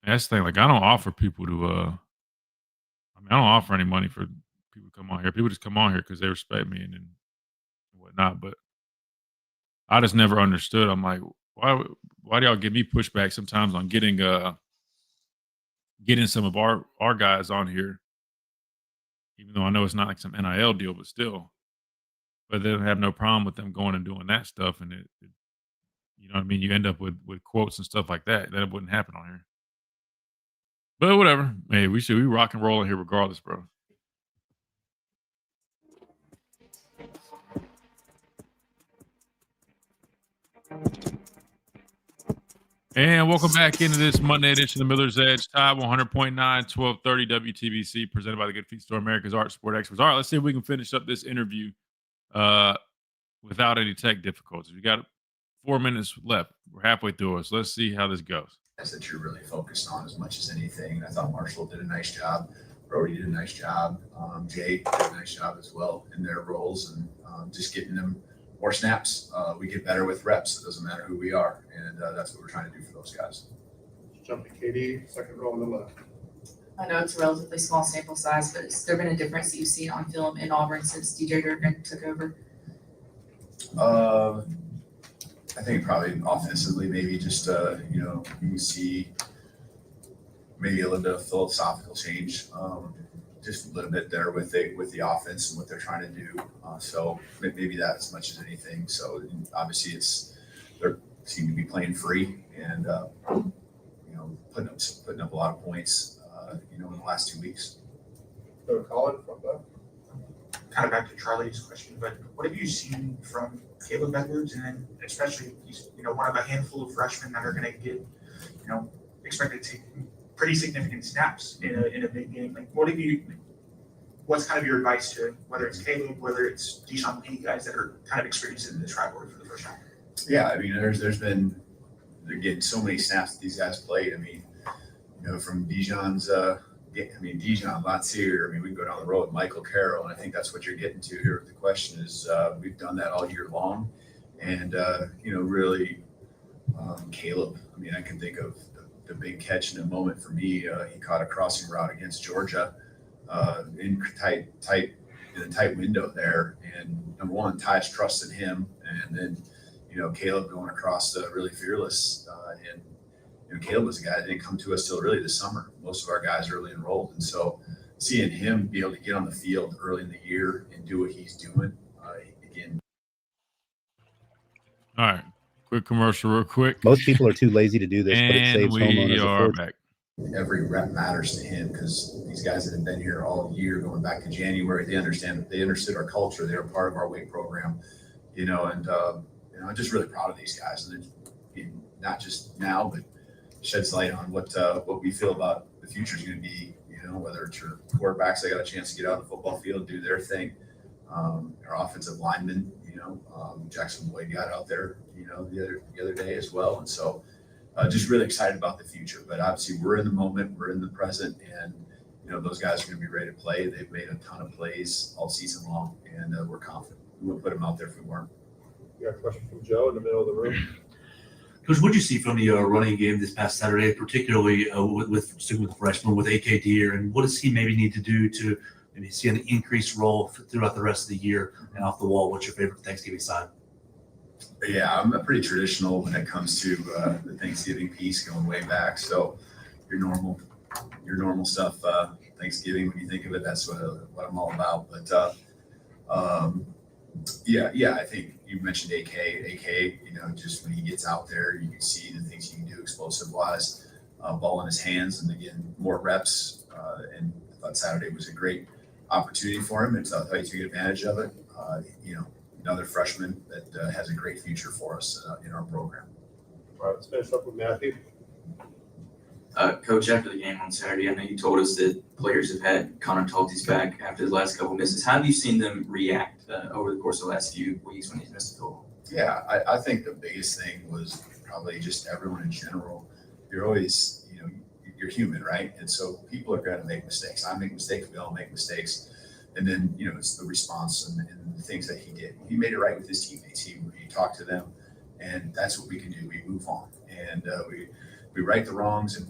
And that's the thing. Like, I don't offer people to. I don't offer any money for people to come on here. People just come on here because they respect me and whatnot. But I just never understood. I'm like, why do y'all give me pushback sometimes on getting some of our guys on here, even though I know it's not like some NIL deal, but still. But they don't have no problem with them going and doing that stuff, and it you know what I mean? You end up with quotes and stuff like that. That wouldn't happen on here. But whatever. Hey, we rock and roll in here regardless, bro. And welcome back into this Monday edition of Miller's Edge, Tide 100.9, 1230 WTBC, presented by the Good Feet Store, America's Art Sport Experts. All right, let's see if we can finish up this interview without any tech difficulties. We got 4 minutes left. We're halfway through it, so let's see how this goes. That you're really focused on as much as anything. I thought Marshall did a nice job. Brody did a nice job. Jake did a nice job as well in their roles, and just getting them more snaps. We get better with reps. It doesn't matter who we are, and that's what we're trying to do for those guys. Jump to KD, second row on the left. I know it's a relatively small sample size, but has there been a difference that you've seen on film in Auburn since DJ Durkin took over? I think probably offensively, maybe just you can see maybe a little bit of philosophical change, just a little bit there with the offense and what they're trying to do. So maybe that as much as anything. So obviously they seem to be playing free and putting up a lot of points. In the last 2 weeks. So Colin from the kind of back to Charlie's question, but what have you seen from Caleb Edwards, and then especially he's one of a handful of freshmen that are going to get expected to take pretty significant snaps in a big game. Like, what's kind of your advice to whether it's Caleb, whether it's Deshaun Lee, guys that are kind of experiencing this rivalry for the first time? Yeah, I mean, they're getting so many snaps that these guys played. I mean, from Dijon's, Dijon, Latsier, we can go down the road with Michael Carroll, and I think that's what you're getting to here with the question is we've done that all year long. And, really, Caleb, I can think of the big catch in a moment for me. He caught a crossing route against Georgia in a tight window there. And number one, Tyus trusted him. And then, Caleb going across really fearless. And Caleb was a guy that didn't come to us till really this summer. Most of our guys early enrolled. And so seeing him be able to get on the field early in the year and do what he's doing, again. All right. Quick commercial real quick. Most people are too lazy to do this, but it saves homeowners a fortune. Back. Every rep matters to him because these guys that have been here all year, going back to January, they understood our culture. They're part of our weight program, and I'm just really proud of these guys. And not just now, but sheds light on what we feel about the future is going to be, whether it's your quarterbacks that got a chance to get out of the football field, do their thing, our offensive linemen, Jackson Boyd got out there, the other day as well. And so just really excited about the future, but obviously we're in the moment, we're in the present, and, those guys are going to be ready to play. They've made a ton of plays all season long, and we're confident. We wouldn't put them out there if we weren't. We got a question from Joe in the middle of the room. Coach, what did you see from the running game this past Saturday, particularly with sticking with the freshman with AK Deer, and what does he maybe need to do to maybe see an increased role throughout the rest of the year and off the wall? What's your favorite Thanksgiving side? Yeah, I'm pretty traditional when it comes to the Thanksgiving piece going way back. So your normal stuff, Thanksgiving, when you think of it, that's what I'm all about. But yeah, I think you mentioned AK, just when he gets out there, you can see the things he can do explosive wise, ball in his hands, and again, more reps. And I thought Saturday was a great opportunity for him. And so I thought he took advantage of it. Another freshman that has a great future for us in our program. All right, let's finish up with Matthew. Coach, after the game on Saturday, I know you told us that players have had Connor Talties back after his last couple misses. How have you seen them react over the course of the last few weeks when he's missed a total? Yeah, I think the biggest thing was probably just everyone in general. You're always, you're human, right? And so people are going to make mistakes. I make mistakes. We all make mistakes. And then, it's the response and the things that he did. He made it right with his teammates. He talked to them, and that's what we can do. We move on, and we right the wrongs, and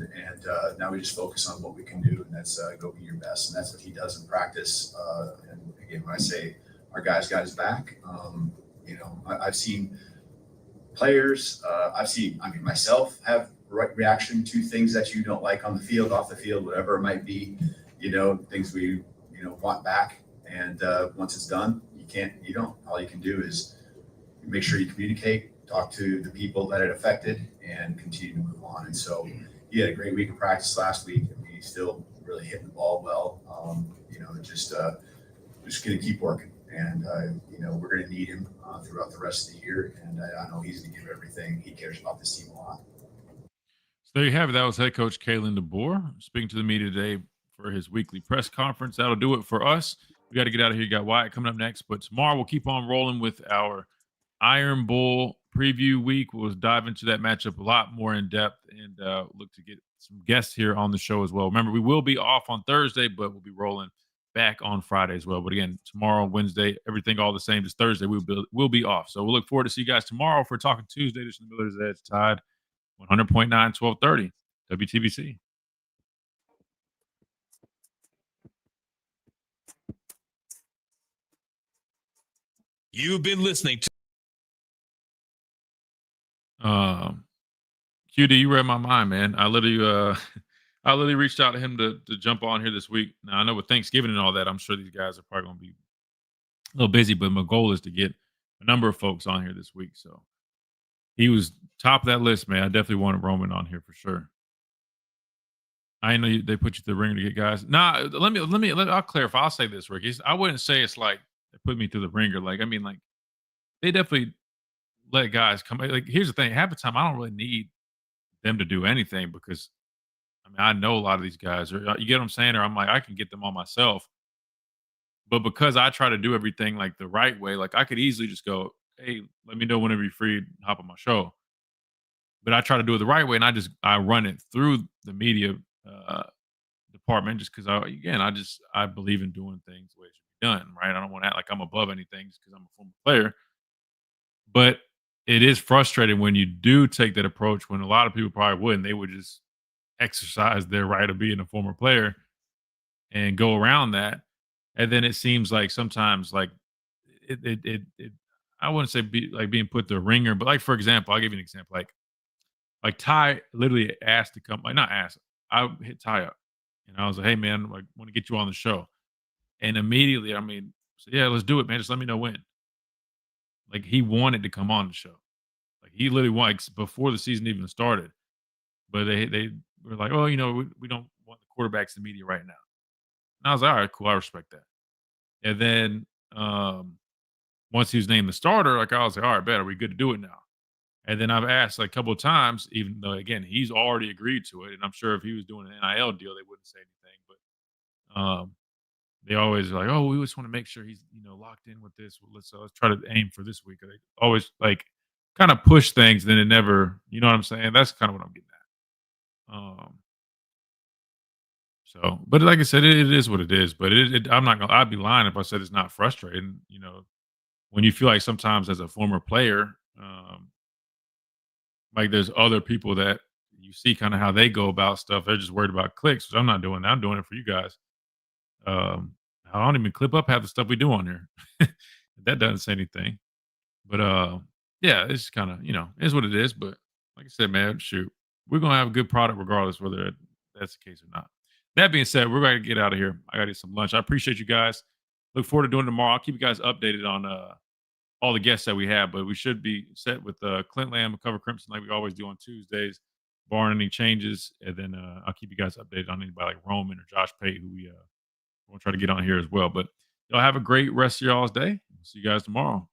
now we just focus on what we can do, and that's go be your best. And that's what he does in practice. And again, when I say our guys got his back, I've seen players, myself have reaction to things that you don't like on the field, off the field, whatever it might be, things we want back. And once it's done, you don't. All you can do is make sure you communicate, talk to the people that it affected, and continue to move on. And so he had a great week of practice last week. He's still really hitting the ball well. Just going to keep working. And, we're going to need him throughout the rest of the year. And I know he's going to give everything. He cares about this team a lot. So there you have it. That was head coach Kalen DeBoer speaking to the media today for his weekly press conference. That'll do it for us. We got to get out of here. You got Wyatt coming up next. But tomorrow we'll keep on rolling with our Iron Bowl preview week. We'll dive into that matchup a lot more in depth and look to get some guests here on the show as well. Remember, we will be off on Thursday, but we'll be rolling back on Friday as well. But again, tomorrow, Wednesday, everything all the same. Just Thursday, we'll be off. So we'll look forward to see you guys tomorrow for Talking Tuesday. This is the Miller's Edge Tide 100.9, 1230. WTBC. You've been listening to QD, you read my mind, man. I literally reached out to him to jump on here this week. Now I know with Thanksgiving and all that, I'm sure these guys are probably gonna be a little busy, but my goal is to get a number of folks on here this week. So he was top of that list, man. I definitely wanted Roman on here for sure. I know they put you through the ringer to get guys. Nah, I'll clarify. I'll say this, Rick. I wouldn't say it's like they put me through the ringer. Like, I mean, like they definitely let guys come. Like, here's the thing. Half the time, I don't really need them to do anything because, I mean, I know a lot of these guys. Or you get what I'm saying? Or I'm like, I can get them on myself. But because I try to do everything like the right way, like I could easily just go, hey, let me know whenever you're free, hop on my show. But I try to do it the right way, and I run it through the media department just because I believe in doing things the way it should be done, right? I don't want to act like I'm above anything just because I'm a former player. But it is frustrating when you do take that approach when a lot of people probably wouldn't. They would just exercise their right of being a former player and go around that. And then it seems like sometimes like it I wouldn't say being put through the ringer, but like for example, I'll give you an example. Like Ty literally asked to come, like not asked. I hit Ty up and I was like, hey man, like want to get you on the show. And immediately, I mean, said, yeah, let's do it, man. Just let me know when. Like he wanted to come on the show. Like he literally wanted before the season even started. But they were like, oh, you know, we don't want the quarterbacks in the media right now. And I was like, all right, cool, I respect that. And then once he was named the starter, like I was like, all right, bet, are we good to do it now? And then I've asked like a couple of times, even though again he's already agreed to it, and I'm sure if he was doing an NIL deal, they wouldn't say anything. But they always are like, oh, we just want to make sure he's locked in with this. Well, let's try to aim for this week. They always like kind of push things, then it never, you know what I'm saying? That's kind of what I'm getting at. So, but like I said, it is what it is. But I'd be lying if I said it's not frustrating. You know, when you feel like sometimes as a former player, like there's other people that you see kind of how they go about stuff. They're just worried about clicks, which I'm not doing that. I'm doing it for you guys. I don't even clip up half the stuff we do on here. That doesn't say anything. But yeah, it's kind of, is what it is. But like I said, man, shoot, we're gonna have a good product regardless whether that's the case or not. That being said, we're going to get out of here. I got to eat some lunch. I appreciate you guys. Look forward to doing it tomorrow. I'll keep you guys updated on all the guests that we have, but we should be set with Clint Lamb and Cover Crimson like we always do on Tuesdays, barring any changes. And then I'll keep you guys updated on anybody like Roman or Josh Pate, who we'll try to get on here as well. But y'all have a great rest of y'all's day. See you guys tomorrow.